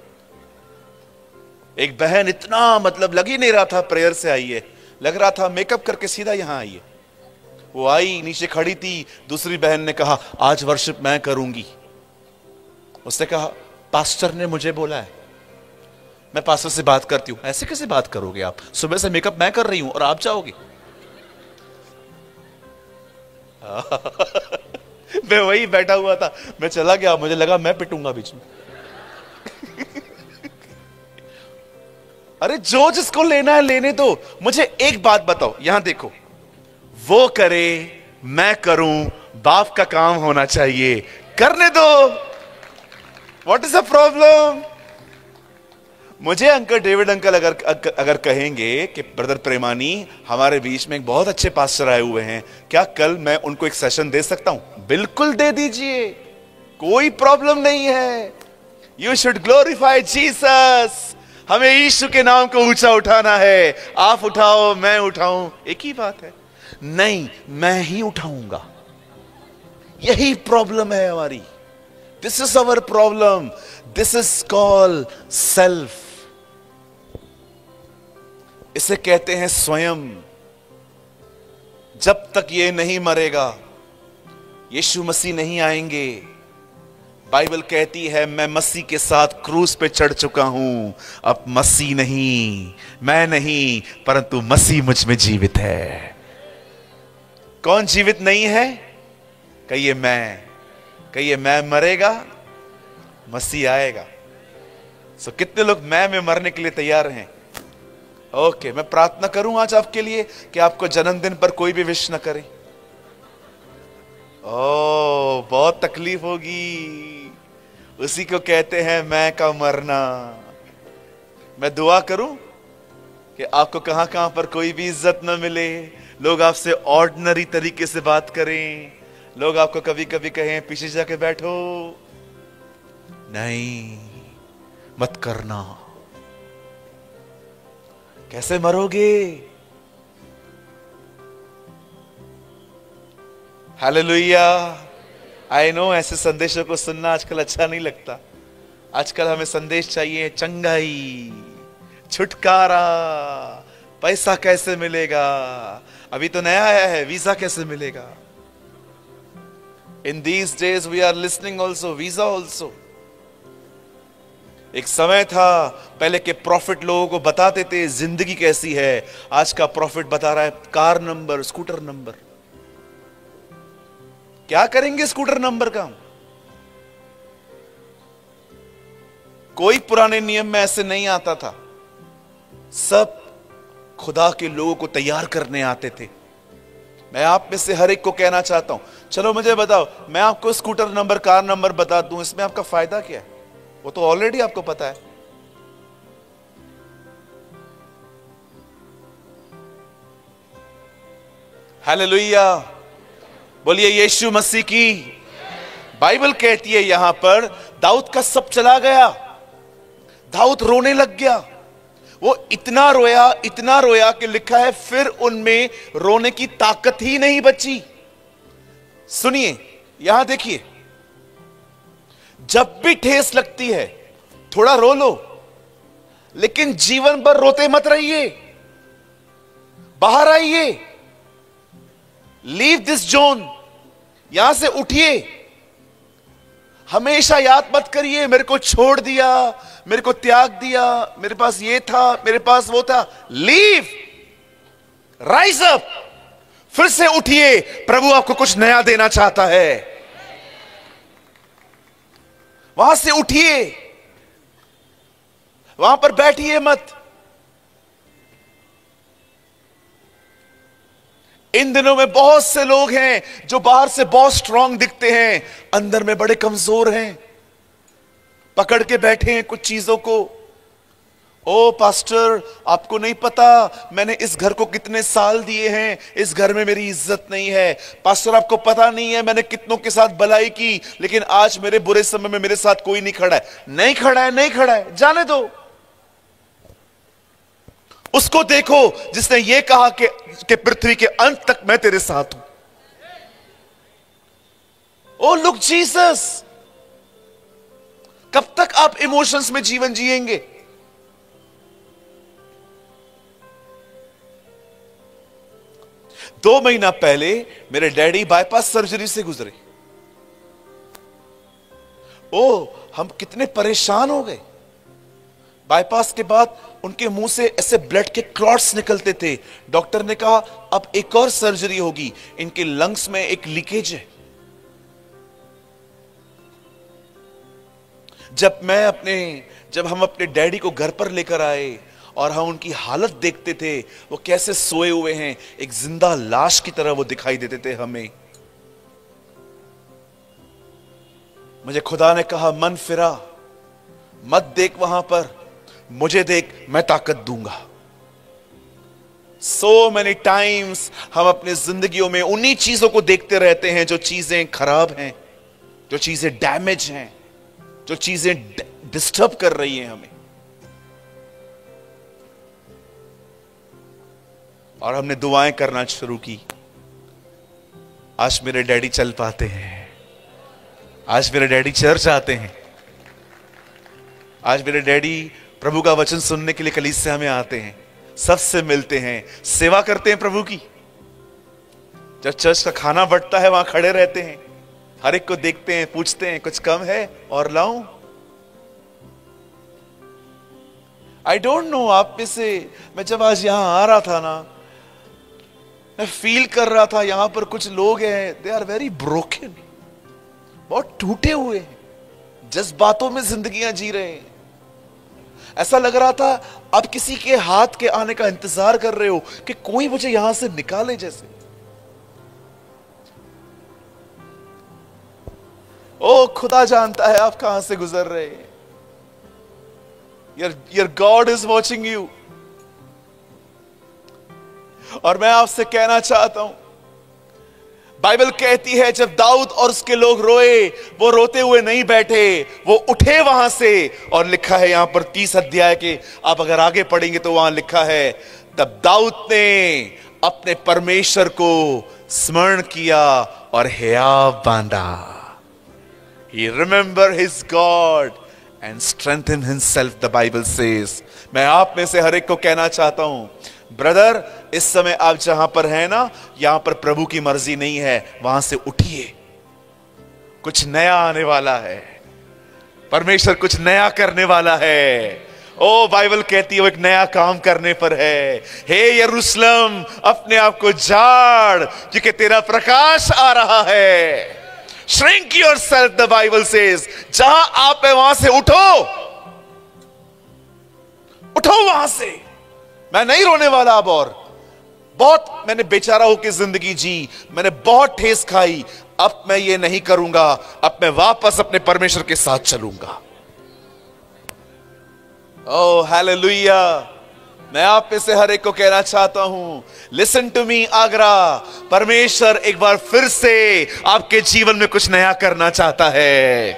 एक बहन इतना मतलब लग ही नहीं रहा था प्रेयर से आई है, लग रहा था मेकअप करके सीधा यहां आई है। वो आई, नीचे खड़ी थी। दूसरी बहन ने कहा आज वर्शिप मैं करूंगी। उसने कहा पास्टर ने मुझे बोला है, मैं पास्टर से बात करती हूं। ऐसे कैसे बात करोगे आप? सुबह से मेकअप मैं कर रही हूं और आप जाओगे? मैं वही बैठा हुआ था, मैं चला गया, मुझे लगा मैं पिटूंगा बीच में। अरे जो जिसको लेना है लेने दो। मुझे एक बात बताओ, यहां देखो, वो करे मैं करूं, बाप का काम होना चाहिए, करने दो। What is the problem? मुझे अंकल डेविड अंकल अगर कहेंगे कि ब्रदर प्रेमानी हमारे बीच में एक बहुत अच्छे पास्टर आए हुए हैं, क्या कल मैं उनको एक सेशन दे सकता हूं? बिल्कुल दे दीजिए, कोई प्रॉब्लम नहीं है। You should glorify Jesus. हमें यीशु के नाम को ऊंचा उठाना है। आप उठाओ, मैं उठाऊं, एक ही बात है। नहीं, मैं ही उठाऊंगा। यही प्रॉब्लम है हमारी। This is our problem. This is called self. इसे कहते हैं स्वयं। जब तक ये नहीं मरेगा, यीशु मसीह नहीं आएंगे, बाइबल कहती है मैं मसीह के साथ क्रूस पे चढ़ चुका हूं, अब मसीह नहीं, मैं नहीं, परंतु मसीह मुझ में जीवित है। कौन जीवित नहीं है? कहिए मैं, कहिए मैं मरेगा, मसीह आएगा। सो कितने लोग मैं में मरने के लिए तैयार हैं? ओके, मैं प्रार्थना करूं आज आपके लिए कि आपको जन्मदिन पर कोई भी विश न करे। ओ, बहुत तकलीफ होगी। उसी को कहते हैं मैं का मरना। मैं दुआ करूं कि आपको कहां कहां पर कोई भी इज्जत न मिले, लोग आपसे ऑर्डिनरी तरीके से बात करें, लोग आपको कभी कभी कहें पीछे जाके बैठो। नहीं, मत करना। कैसे मरोगे? हालेलुया। आई नो ऐसे संदेशों को सुनना आजकल अच्छा नहीं लगता। आजकल हमें संदेश चाहिए चंगाई, छुटकारा, पैसा कैसे मिलेगा। अभी तो नया आया है, वीजा कैसे मिलेगा। In these days we are listening also visa also. एक समय था पहले के प्रॉफिट लोगों को बताते थे जिंदगी कैसी है, आज का प्रॉफिट बता रहा है कार नंबर, स्कूटर नंबर। क्या करेंगे स्कूटर नंबर का? कोई पुराने नियम में ऐसे नहीं आता था, सब खुदा के लोगों को तैयार करने आते थे। मैं आप में से हर एक को कहना चाहता हूं, चलो मुझे बताओ, मैं आपको स्कूटर नंबर, कार नंबर बता दूं, इसमें आपका फायदा क्या है? वो तो ऑलरेडी आपको पता है। हालेलुया, बोलिए यीशु मसीह की। बाइबल कहती है यहां पर दाऊद का सब चला गया, दाऊद रोने लग गया। वो इतना रोया कि लिखा है फिर उनमें रोने की ताकत ही नहीं बची। सुनिए, यहां देखिए, जब भी ठेस लगती है थोड़ा रो लो, लेकिन जीवन भर रोते मत रहिए। बाहर आइए, लीव दिस जोन, यहां से उठिए। हमेशा याद मत करिए मेरे को छोड़ दिया, मेरे को त्याग दिया, मेरे पास ये था, मेरे पास वो था। लीव, राइज अप, फिर से उठिए। प्रभु आपको कुछ नया देना चाहता है। वहां से उठिए, वहां पर बैठिए मत। इन दिनों में बहुत से लोग हैं जो बाहर से बहुत स्ट्रांग दिखते हैं, अंदर में बड़े कमजोर हैं, पकड़ के बैठे हैं कुछ चीजों को। ओ पास्टर, आपको नहीं पता मैंने इस घर को कितने साल दिए हैं, इस घर में मेरी इज्जत नहीं है। पास्टर, आपको पता नहीं है मैंने कितनों के साथ भलाई की, लेकिन आज मेरे बुरे समय में मेरे साथ कोई नहीं खड़ा है। नहीं खड़ा है, नहीं खड़ा है, जाने दो। उसको देखो जिसने ये कहा कि पृथ्वी के अंत तक मैं तेरे साथ हूं। Oh look Jesus. कब तक आप इमोशंस में जीवन जिएंगे? दो महीना पहले मेरे डैडी बाईपास सर्जरी से गुजरे। ओ, हम कितने परेशान हो गए। बाईपास के बाद उनके मुंह से ऐसे ब्लड के क्लॉट्स निकलते थे। डॉक्टर ने कहा अब एक और सर्जरी होगी, इनके लंग्स में एक लीकेज है। जब हम अपने डैडी को घर पर लेकर आए और हम उनकी हालत देखते थे, वो कैसे सोए हुए हैं, एक जिंदा लाश की तरह वो दिखाई देते थे हमें। मुझे खुदा ने कहा मन फिरा, मत देख वहां पर, मुझे देख, मैं ताकत दूंगा। So many times हम अपनी जिंदगियों में उन्हीं चीजों को देखते रहते हैं जो चीजें खराब हैं, जो चीजें डैमेज हैं, जो चीजें डिस्टर्ब कर रही हैं हमें। और हमने दुआएं करना शुरू की। आज मेरे डैडी चल पाते हैं, आज मेरे डैडी चर्च आते हैं, आज मेरे डैडी प्रभु का वचन सुनने के लिए कलीसिया में आते हैं, सबसे मिलते हैं, सेवा करते हैं प्रभु की। जब चर्च का खाना बंटता है वहां खड़े रहते हैं, हर एक को देखते हैं, पूछते हैं कुछ कम है और लाऊं? आई डोंट नो आप में से, मैं जब आज यहां आ रहा था ना, मैं फील कर रहा था यहां पर कुछ लोग हैं, दे आर वेरी ब्रोकन, बहुत टूटे हुए हैं, जज्बातों में जिंदगियां जी रहे हैं। ऐसा लग रहा था आप किसी के हाथ के आने का इंतजार कर रहे हो कि कोई मुझे यहां से निकाले जैसे। ओ खुदा जानता है आप कहां से गुजर रहे हैं। Your God is watching you। और मैं आपसे कहना चाहता हूं, बाइबल कहती है जब दाऊद और उसके लोग रोए, वो रोते हुए नहीं बैठे, वो उठे वहां से। और लिखा है यहां पर 30 अध्याय के आप अगर आगे पढ़ेंगे तो वहां लिखा है, तब दाऊद ने अपने परमेश्वर को स्मरण किया और हियाव बांधा। He remembered his God and strengthened himself, the Bible says। मैं आप में से हर एक को कहना चाहता हूं, ब्रदर इस समय आप जहां पर हैं ना, यहां पर प्रभु की मर्जी नहीं है, वहां से उठिए, कुछ नया आने वाला है, परमेश्वर कुछ नया करने वाला है। ओ बाइबल कहती है वो एक नया काम करने पर है। हे यरूशलेम अपने आप को झाड़, क्योंकि तेरा प्रकाश आ रहा है। Shrink yourself, the Bible says। जहां आप है वहां से उठो, उठो वहां से। मैं नहीं रोने वाला अब, और बहुत मैंने बेचारा होकर जिंदगी जी, मैंने बहुत ठेस खाई, अब मैं ये नहीं करूंगा, अब मैं वापस अपने परमेश्वर के साथ चलूंगा। Oh hallelujah. मैं आप में से हर एक को कहना चाहता हूं, लिसन टू मी आगरा, परमेश्वर एक बार फिर से आपके जीवन में कुछ नया करना चाहता है।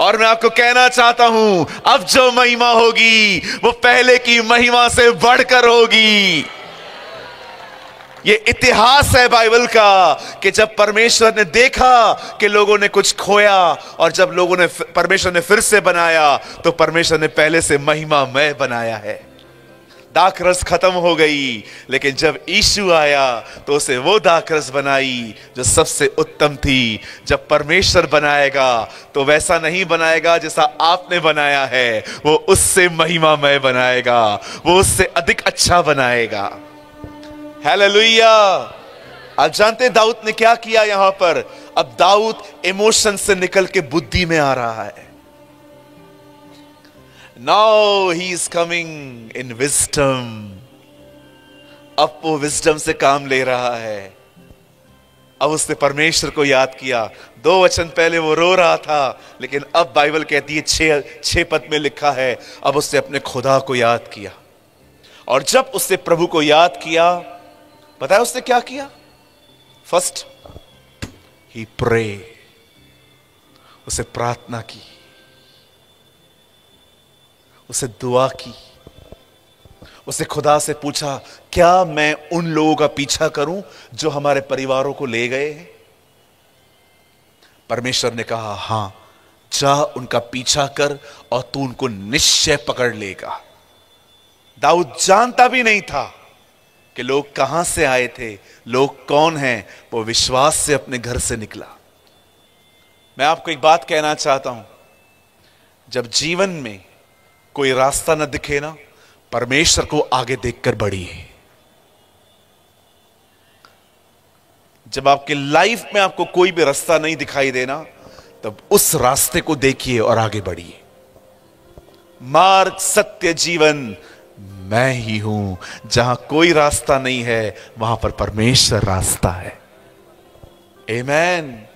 और मैं आपको कहना चाहता हूं, अब जो महिमा होगी वो पहले की महिमा से बढ़कर होगी। ये इतिहास है बाइबल का कि जब परमेश्वर ने देखा कि लोगों ने कुछ खोया, और जब लोगों ने परमेश्वर ने फिर से बनाया, तो परमेश्वर ने पहले से महिमामय बनाया है। दाखरस खत्म हो गई, लेकिन जब यीशु आया तो उसे वो दाखरस बनाई जो सबसे उत्तम थी। जब परमेश्वर बनाएगा तो वैसा नहीं बनाएगा जैसा आपने बनाया है, वो उससे महिमामय बनाएगा, वो उससे अधिक अच्छा बनाएगा। हालेलुया। आप जानते हैं दाऊद ने क्या किया यहां पर? अब दाऊद इमोशन से निकल के बुद्धि में आ रहा है। Now he is coming in wisdom। अब वो विजडम से काम ले रहा है। अब उसने परमेश्वर को याद किया। 2 वचन पहले वो रो रहा था, लेकिन अब बाइबल कहती है 6 पद में लिखा है, अब उसने अपने खुदा को याद किया। और जब उसने प्रभु को याद किया, पता है उसने क्या किया? फर्स्ट ही प्रे, उसे प्रार्थना की, उसे दुआ की, उसे खुदा से पूछा, क्या मैं उन लोगों का पीछा करूं जो हमारे परिवारों को ले गए हैं? परमेश्वर ने कहा, हां जा उनका पीछा कर और तू उनको निश्चय पकड़ लेगा। दाऊद जानता भी नहीं था कि लोग कहां से आए थे, लोग कौन हैं। वो विश्वास से अपने घर से निकला। मैं आपको एक बात कहना चाहता हूं, जब जीवन में कोई रास्ता न दिखे ना, परमेश्वर को आगे देखकर बढ़िए। जब आपके लाइफ में आपको कोई भी रास्ता नहीं दिखाई देना, तब उस रास्ते को देखिए और आगे बढ़िए। मार्ग सत्य जीवन मैं ही हूं। जहां कोई रास्ता नहीं है, वहां पर परमेश्वर रास्ता है। आमीन।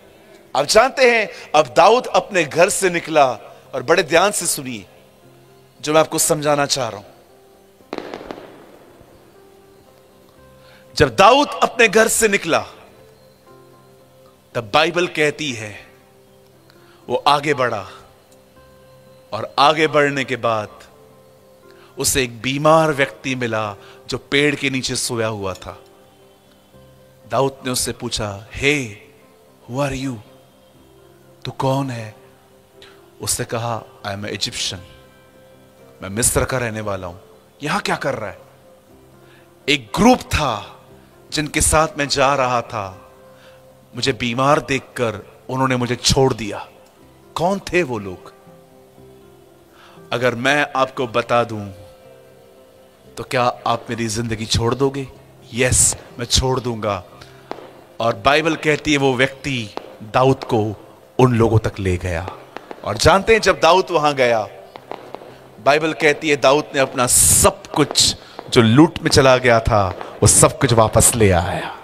आप जानते हैं, अब दाऊद अपने घर से निकला, और बड़े ध्यान से सुनिए जो मैं आपको समझाना चाह रहा हूं। जब दाऊद अपने घर से निकला, तब बाइबल कहती है वो आगे बढ़ा, और आगे बढ़ने के बाद उसे एक बीमार व्यक्ति मिला जो पेड़ के नीचे सोया हुआ था। दाऊद ने उससे पूछा, हे हु आर यू, तू कौन है? उसने कहा, आई एम इजिप्शियन, मैं मिस्र का रहने वाला हूं। यहां क्या कर रहा है? एक ग्रुप था जिनके साथ मैं जा रहा था, मुझे बीमार देखकर उन्होंने मुझे छोड़ दिया। कौन थे वो लोग? अगर मैं आपको बता दूं तो क्या आप मेरी जिंदगी छोड़ दोगे? यस, मैं छोड़ दूंगा। और बाइबल कहती है वो व्यक्ति दाऊद को उन लोगों तक ले गया। और जानते हैं जब दाऊद वहां गया, बाइबल कहती है दाऊद ने अपना सब कुछ जो लूट में चला गया था वो सब कुछ वापस ले आया।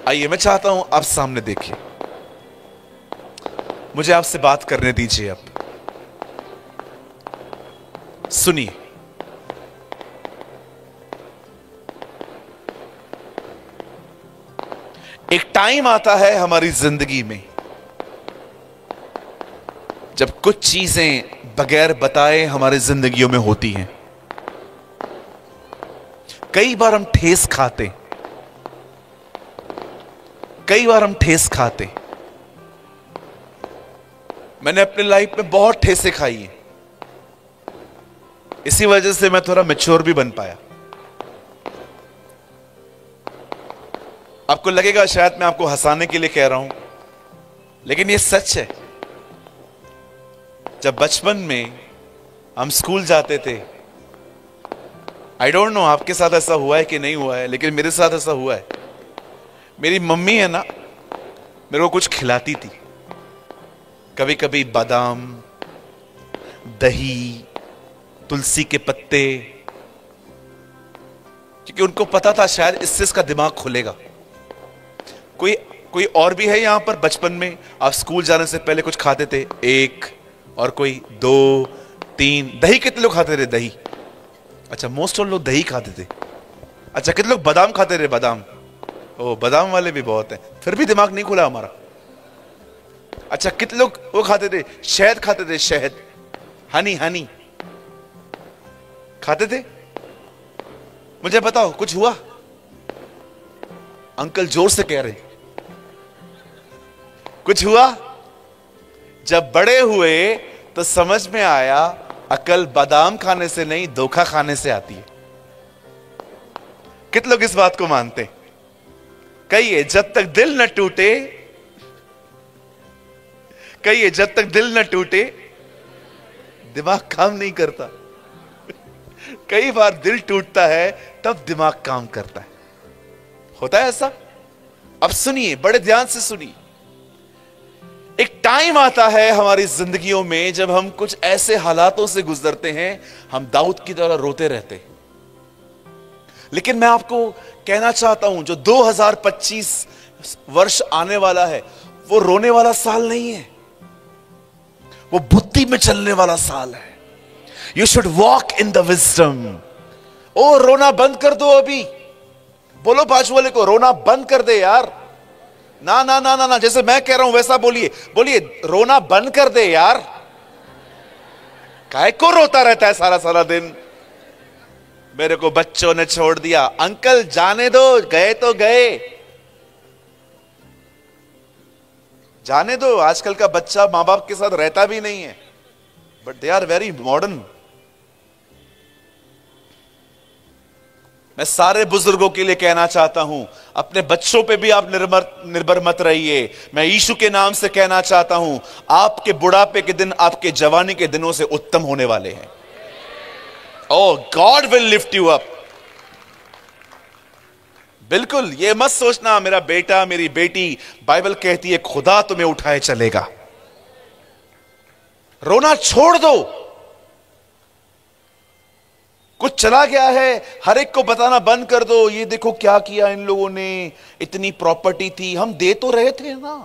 आइए, मैं चाहता हूं आप सामने देखिए, मुझे आपसे बात करने दीजिए। अब सुनिए, एक टाइम आता है हमारी जिंदगी में जब कुछ चीजें बगैर बताए हमारी जिंदगियों में होती हैं। कई बार हम ठेस खाते, कई बार हम ठेस खाते। मैंने अपने लाइफ में बहुत ठेसे खाई हैं, इसी वजह से मैं थोड़ा मैच्योर भी बन पाया। आपको लगेगा शायद मैं आपको हंसाने के लिए कह रहा हूं, लेकिन ये सच है। जब बचपन में हम स्कूल जाते थे, आई डोंट नो आपके साथ ऐसा हुआ है कि नहीं हुआ है, लेकिन मेरे साथ ऐसा हुआ है। मेरी मम्मी है ना, मेरे को कुछ खिलाती थी, कभी कभी बादाम, दही, तुलसी के पत्ते, क्योंकि उनको पता था शायद इससे इसका दिमाग खुलेगा। कोई और भी है यहां पर बचपन में आप स्कूल जाने से पहले कुछ खाते थे? एक और कोई, दो, तीन। दही कितने लोग खाते थे? दही, अच्छा मोस्ट ऑफ लोग दही खाते थे। अच्छा, कितने लोग बादाम खाते थे? बादाम, ओ बादाम वाले भी बहुत हैं, फिर भी दिमाग नहीं खुला हमारा। अच्छा, कितने लोग वो खाते थे? शहद खाते थे, शहद, हनी, हनी खाते थे? मुझे बताओ, कुछ हुआ? अंकल जोर से कह रहे, कुछ हुआ? जब बड़े हुए तो समझ में आया अकल बादाम खाने से नहीं, धोखा खाने से आती है। कितने लोग इस बात को मानते? कहिए, जब तक दिल न टूटे, कहिए जब तक दिल न टूटे दिमाग काम नहीं करता। कई बार दिल टूटता है तब दिमाग काम करता है। होता है ऐसा? अब सुनिए, बड़े ध्यान से सुनिए। एक टाइम आता है हमारी जिंदगियों में जब हम कुछ ऐसे हालातों से गुजरते हैं, हम दाऊद की तरह रोते रहते हैं। लेकिन मैं आपको कहना चाहता हूं, जो 2025 वर्ष आने वाला है वो रोने वाला साल नहीं है, वो बुद्धि में चलने वाला साल है। You should walk in the wisdom. ओ, रोना बंद कर दो अभी। बोलो बाजू वाले को, रोना बंद कर दे यार। ना ना ना ना ना, जैसे मैं कह रहा हूं वैसा बोलिए, बोलिए रोना बंद कर दे यार। काहे को रोता रहता है सारा सारा दिन? मेरे को बच्चों ने छोड़ दिया। अंकल जाने दो, गए तो गए, जाने दो। आजकल का बच्चा मां बाप के साथ रहता भी नहीं है, but they are very modern. मैं सारे बुजुर्गों के लिए कहना चाहता हूं, अपने बच्चों पे भी आप निर्भर मत रहिए। मैं यीशु के नाम से कहना चाहता हूं, आपके बुढ़ापे के दिन आपके जवानी के दिनों से उत्तम होने वाले हैं। Oh, God will lift you up. बिल्कुल, ये मत सोचना मेरा बेटा मेरी बेटी, बाइबल कहती है खुदा तुम्हें उठाए चलेगा। रोना छोड़ दो। कुछ चला गया है, हर एक को बताना बंद कर दो, ये देखो क्या किया इन लोगों ने, इतनी प्रॉपर्टी थी, हम दे तो रहे थे ना,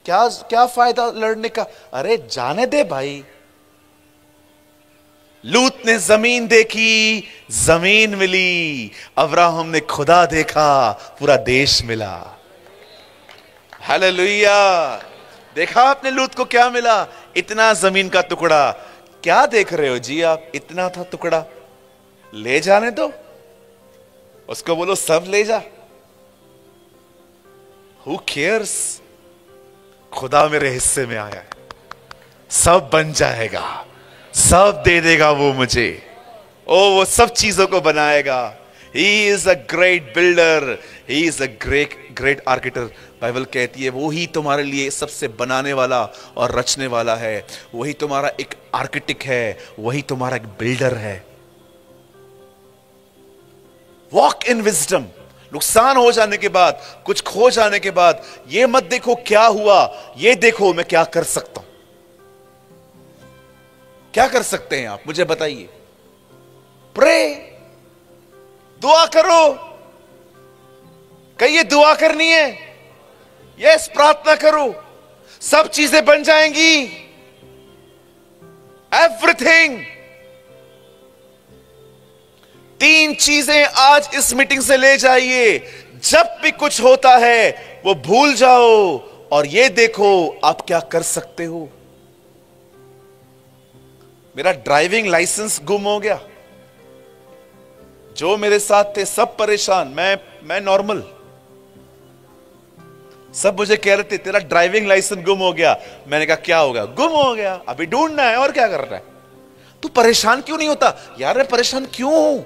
क्या क्या फायदा लड़ने का? अरे जाने दे भाई। लूत ने जमीन देखी, जमीन मिली। अब्राहम ने खुदा देखा, पूरा देश मिला। हालेलुया। देखा आपने लूत को क्या मिला? इतना जमीन का टुकड़ा। क्या देख रहे हो जी आप? इतना था टुकड़ा, ले जाने दो उसको, बोलो सब ले जा। Who cares? खुदा मेरे हिस्से में आया है, सब बन जाएगा, सब दे देगा वो मुझे। ओ, वो सब चीजों को बनाएगा। He is a great builder, he is a great architect। Bible कहती है वो ही तुम्हारे लिए सबसे बनाने वाला और रचने वाला है, वही तुम्हारा एक आर्किटेक्ट है, वही तुम्हारा एक बिल्डर है। Walk in wisdom. नुकसान हो जाने के बाद, कुछ खो जाने के बाद, ये मत देखो क्या हुआ, ये देखो मैं क्या कर सकता हूं। क्या कर सकते हैं आप, मुझे बताइए। प्रे, दुआ करो। कहिए दुआ करनी है, यस, प्रार्थना करो, सब चीजें बन जाएंगी। एवरीथिंग। 3 चीजें आज इस मीटिंग से ले जाइए। जब भी कुछ होता है वो भूल जाओ और ये देखो आप क्या कर सकते हो। मेरा ड्राइविंग लाइसेंस गुम हो गया। जो मेरे साथ थे सब परेशान, मैं नॉर्मल। सब मुझे कह रहे थे तेरा ड्राइविंग लाइसेंस गुम हो गया। मैंने कहा क्या हो गया? गुम हो गया, अभी ढूंढना है, और क्या करना है। तू परेशान क्यों नहीं होता? यार मैं परेशान क्यों हूं?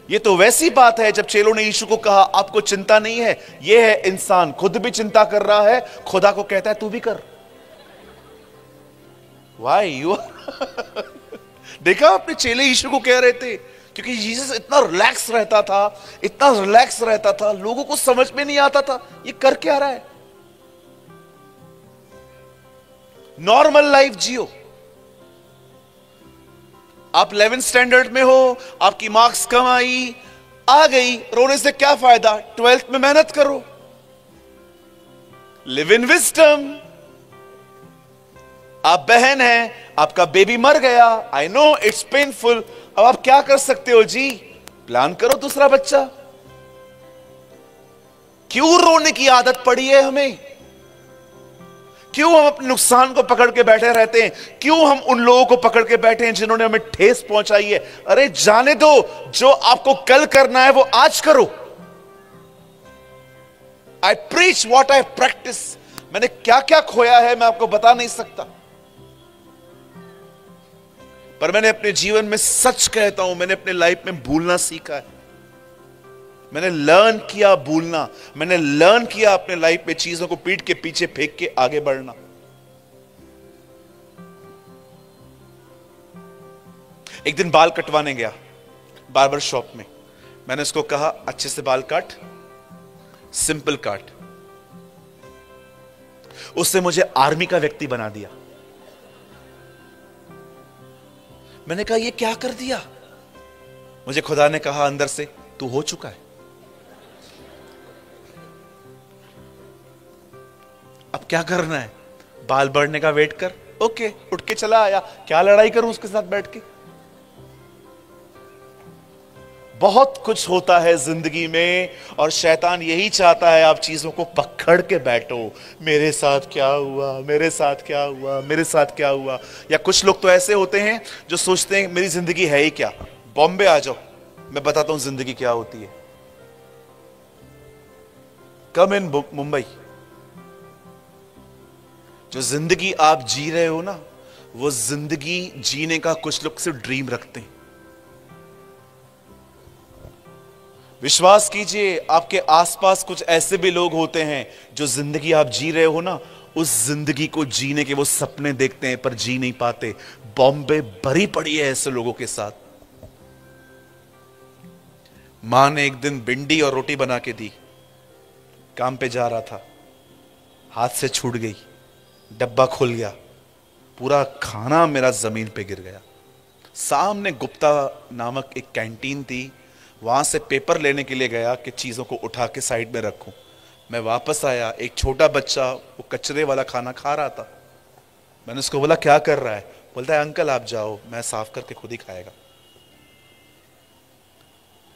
ये तो वैसी बात है जब चेलों ने यीशु को कहा आपको चिंता नहीं है। ये है इंसान खुद भी चिंता कर रहा है, खुदा को कहता है तू भी कर। वाई यू देखा अपने चेले यीशु को कह रहे थे, क्योंकि यीशु इतना रिलैक्स रहता था, इतना रिलैक्स रहता था, लोगों को समझ में नहीं आता था ये कर क्या रहा है। नॉर्मल लाइफ जियो। आप 11th स्टैंडर्ड में हो, आपकी मार्क्स कम आई, आ गई, रोने से क्या फायदा? 12th में मेहनत करो। Live in wisdom. आप बहन हैं, आपका बेबी मर गया, आई नो इट्स पेनफुल। अब आप क्या कर सकते हो जी? प्लान करो दूसरा बच्चा। क्यों रोने की आदत पड़ी है हमें? क्यों हम अपने नुकसान को पकड़ के बैठे रहते हैं? क्यों हम उन लोगों को पकड़ के बैठे हैं जिन्होंने हमें ठेस पहुंचाई है? अरे जाने दो, जो आपको कल करना है वो आज करो। आई प्रीच व्हाट आई प्रैक्टिस। मैंने क्या क्या खोया है मैं आपको बता नहीं सकता, पर मैंने अपने जीवन में, सच कहता हूं, मैंने अपने लाइफ में भूलना सीखा है। मैंने लर्न किया भूलना। मैंने लर्न किया अपने लाइफ में चीजों को पीठ के पीछे फेंक के आगे बढ़ना। एक दिन बाल कटवाने गया बार्बर शॉप में। मैंने उसको कहा अच्छे से बाल काट, सिंपल काट। उसने मुझे आर्मी का व्यक्ति बना दिया। मैंने कहा ये क्या कर दिया? मुझे खुदा ने कहा अंदर से तू हो चुका है, अब क्या करना है? बाल बढ़ने का वेट कर। ओके, उठ के चला आया। क्या लड़ाई करूं उसके साथ बैठ के? बहुत कुछ होता है जिंदगी में और शैतान यही चाहता है आप चीजों को पकड़ के बैठो। मेरे साथ क्या हुआ, मेरे साथ क्या हुआ, मेरे साथ क्या हुआ। या कुछ लोग तो ऐसे होते हैं जो सोचते हैं मेरी जिंदगी है ही क्या। बॉम्बे आ जाओ, मैं बताता हूं जिंदगी क्या होती है। कम इन मुंबई। जो जिंदगी आप जी रहे हो ना, वो जिंदगी जीने का कुछ लोग सिर्फ ड्रीम रखते हैं। विश्वास कीजिए, आपके आसपास कुछ ऐसे भी लोग होते हैं जो जिंदगी आप जी रहे हो ना, उस जिंदगी को जीने के वो सपने देखते हैं पर जी नहीं पाते। बॉम्बे भरी पड़ी है ऐसे लोगों के साथ। मां ने एक दिन भिंडी और रोटी बना के दी। काम पे जा रहा था, हाथ से छूट गई, डब्बा खुल गया, पूरा खाना मेरा जमीन पे गिर गया। सामने गुप्ता नामक एक कैंटीन थी, वहां से पेपर लेने के लिए गया कि चीजों को उठा के साइड में रखूं। मैं वापस आया, एक छोटा बच्चा वो कचरे वाला खाना खा रहा था। मैंने उसको बोला क्या कर रहा है? बोलता है अंकल आप जाओ, मैं साफ करके खुद ही खाएगा।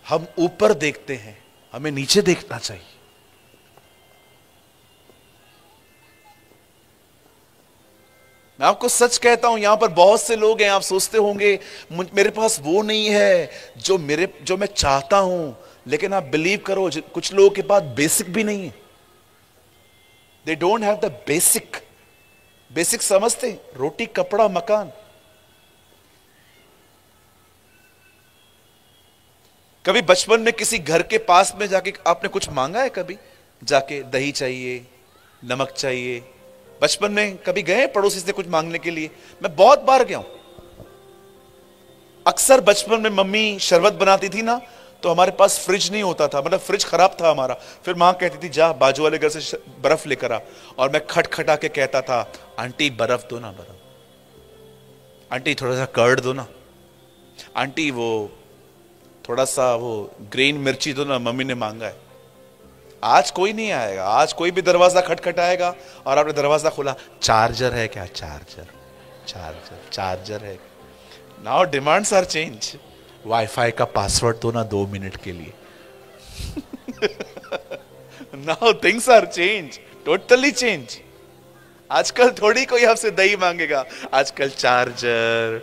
हम ऊपर देखते हैं, हमें नीचे देखना चाहिए। मैं आपको सच कहता हूं, यहां पर बहुत से लोग हैं, आप सोचते होंगे मेरे पास वो नहीं है जो मैं चाहता हूं, लेकिन आप बिलीव करो कुछ लोगों के पास बेसिक भी नहीं है। They don't have the basic समझते हैं, रोटी कपड़ा मकान। कभी बचपन में किसी घर के पास में जाके आपने कुछ मांगा है? कभी जाके दही चाहिए, नमक चाहिए। बचपन में कभी गए पड़ोसी से कुछ मांगने के लिए? मैं बहुत बार गया हूं। अक्सर बचपन में मम्मी शरबत बनाती थी ना, तो हमारे पास फ्रिज नहीं होता था, मतलब फ्रिज खराब था हमारा। फिर माँ कहती थी जा बाजू वाले घर से बर्फ लेकर आ, और मैं खटखटा के कहता था आंटी बर्फ दो ना, बर्फ, आंटी थोड़ा सा कर्ड दो ना, आंटी वो थोड़ा सा वो ग्रीन मिर्ची दो ना, मम्मी ने मांगा है। आज कोई नहीं आएगा, आज कोई भी दरवाजा खटखटाएगा और आपने दरवाजा खोला, चार्जर है क्या? चार्जर, चार्जर, चार्जर है। Now demands are change. Wifi का पासवर्ड दो ना 2 मिनट के लिए। Now things are change, totally change. आजकल थोड़ी कोई आपसे दही मांगेगा, आजकल चार्जर।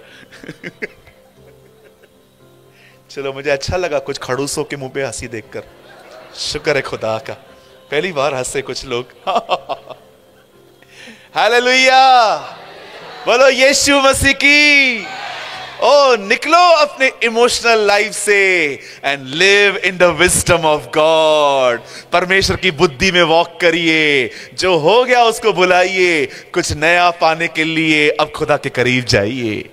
चलो, मुझे अच्छा लगा कुछ खड़ूसों के मुंह पे हंसी देखकर। शुक्र है खुदा का, पहली बार हंसे कुछ लोग। हालेलुया, बोलो यीशु मसीह की। ओ, निकलो अपने इमोशनल लाइफ से and live in the wisdom of God. परमेश्वर की बुद्धि में वॉक करिए। जो हो गया उसको बुलाइए, कुछ नया पाने के लिए अब खुदा के करीब जाइए।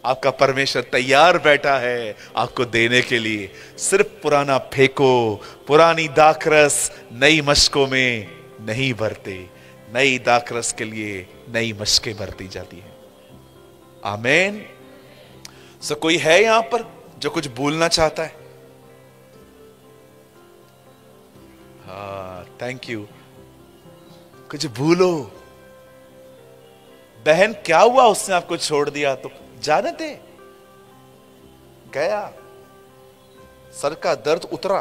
आपका परमेश्वर तैयार बैठा है आपको देने के लिए। सिर्फ पुराना फेंको, पुरानी दाखरस नई मशकों में नहीं भरते, नई दाखरस के लिए नई मशकें भरती जाती है। आमीन। सो कोई है यहां पर जो कुछ भूलना चाहता है? हाँ, थैंक यू। कुछ भूलो। बहन, क्या हुआ उसने आपको छोड़ दिया तो? जाने दे, गया, सर का दर्द उतरा।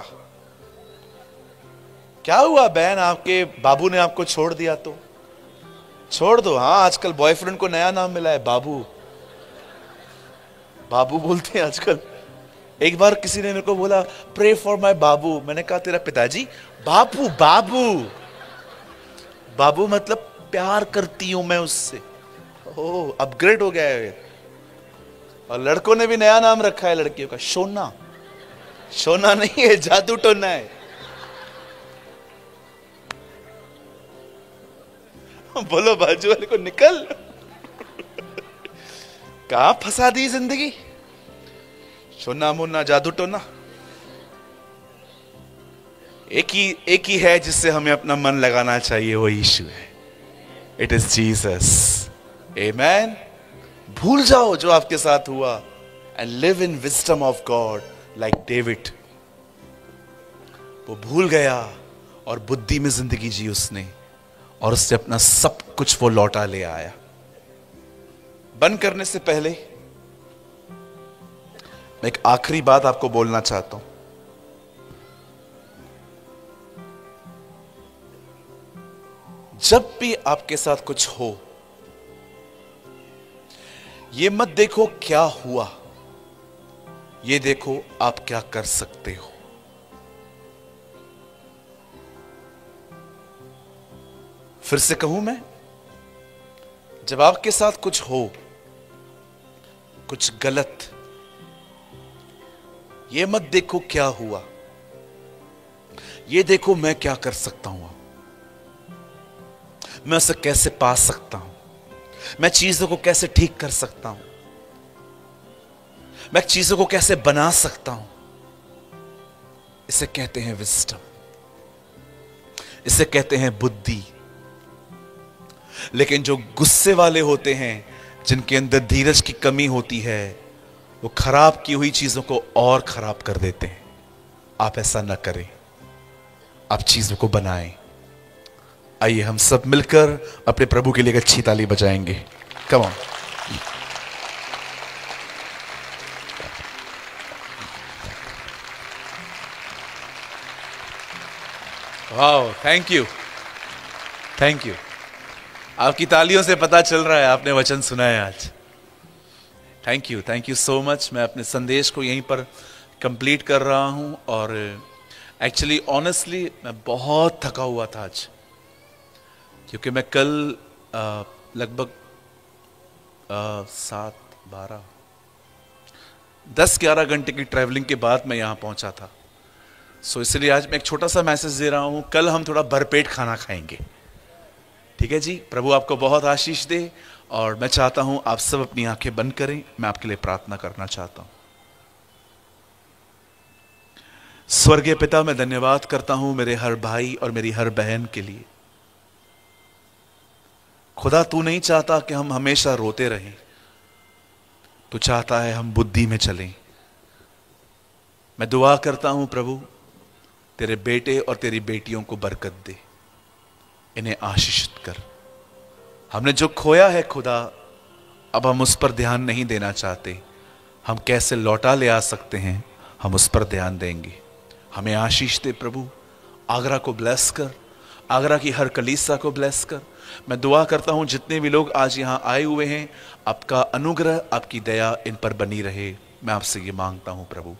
क्या हुआ बहन, आपके बाबू ने आपको छोड़ दिया तो छोड़ दो। हाँ, आजकल बॉयफ्रेंड को नया नाम मिला है, बाबू। बाबू बोलते हैं आजकल। एक बार किसी ने मेरे को बोला प्रे फॉर माय बाबू। मैंने कहा तेरा पिताजी? बाबू, बाबू, बाबू मतलब प्यार करती हूं मैं उससे। ओह, अपग्रेड हो गया है। और लड़कों ने भी नया नाम रखा है लड़कियों का, सोना। सोना नहीं है, जादू टोना है। बोलो बाजू वाले को, निकल। कहां फंसा दी जिंदगी? सोना मोना जादू टोना। एक ही है जिससे हमें अपना मन लगाना चाहिए, वो यीशु है। It is Jesus. आमेन। भूल जाओ जो आपके साथ हुआ and live in wisdom of God like David. वो भूल गया और बुद्धि में जिंदगी जी उसने, और उससे अपना सब कुछ वो लौटा ले आया। बंद करने से पहले मैं एक आखिरी बात आपको बोलना चाहता हूं। जब भी आपके साथ कुछ हो, ये मत देखो क्या हुआ, ये देखो आप क्या कर सकते हो। फिर से कहूं मैं, जब आपके साथ कुछ हो, कुछ गलत, ये मत देखो क्या हुआ, ये देखो मैं क्या कर सकता हूं, मैं उसे कैसे पा सकता हूं, मैं चीजों को कैसे ठीक कर सकता हूं, मैं चीजों को कैसे बना सकता हूं। इसे कहते हैं विजडम, इसे कहते हैं बुद्धि। लेकिन जो गुस्से वाले होते हैं, जिनके अंदर धीरज की कमी होती है, वो खराब की हुई चीजों को और खराब कर देते हैं। आप ऐसा ना करें, आप चीजों को बनाएं। आइए हम सब मिलकर अपने प्रभु के लिए एक अच्छी ताली बजाएंगे। Come on. Wow, thank you, thank you. आपकी तालियों से पता चल रहा है आपने वचन सुना है आज। Thank you so much. मैं अपने संदेश को यहीं पर कंप्लीट कर रहा हूं। और एक्चुअली ऑनेस्टली मैं बहुत थका हुआ था आज, क्योंकि मैं कल लगभग 10-11 घंटे की ट्रैवलिंग के बाद मैं यहां पहुंचा था। सो इसलिए आज मैं एक छोटा सा मैसेज दे रहा हूं, कल हम थोड़ा भरपेट खाना खाएंगे, ठीक है जी। प्रभु आपको बहुत आशीष दे। और मैं चाहता हूं आप सब अपनी आंखें बंद करें, मैं आपके लिए प्रार्थना करना चाहता हूं। स्वर्गीय पिता, मैं धन्यवाद करता हूं मेरे हर भाई और मेरी हर बहन के लिए। खुदा, तू नहीं चाहता कि हम हमेशा रोते रहें, तू चाहता है हम बुद्धि में चलें। मैं दुआ करता हूं प्रभु, तेरे बेटे और तेरी बेटियों को बरकत दे, इन्हें आशीषित कर। हमने जो खोया है खुदा, अब हम उस पर ध्यान नहीं देना चाहते, हम कैसे लौटा ले आ सकते हैं, हम उस पर ध्यान देंगे। हमें आशीष दे प्रभु। आगरा को ब्लेस कर, आगरा की हर कलीसिया को ब्लेस कर। मैं दुआ करता हूं जितने भी लोग आज यहां आए हुए हैं, आपका अनुग्रह, आपकी दया इन पर बनी रहे। मैं आपसे ये मांगता हूं प्रभु।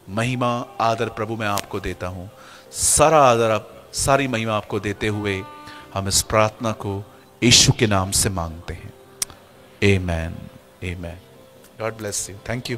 महिमा आदर प्रभु मैं आपको देता हूं, सारा आदर आप, सारी महिमा आपको देते हुए हम इस प्रार्थना को यीशु के नाम से मांगते हैं। Amen, amen. God bless you. Thank you.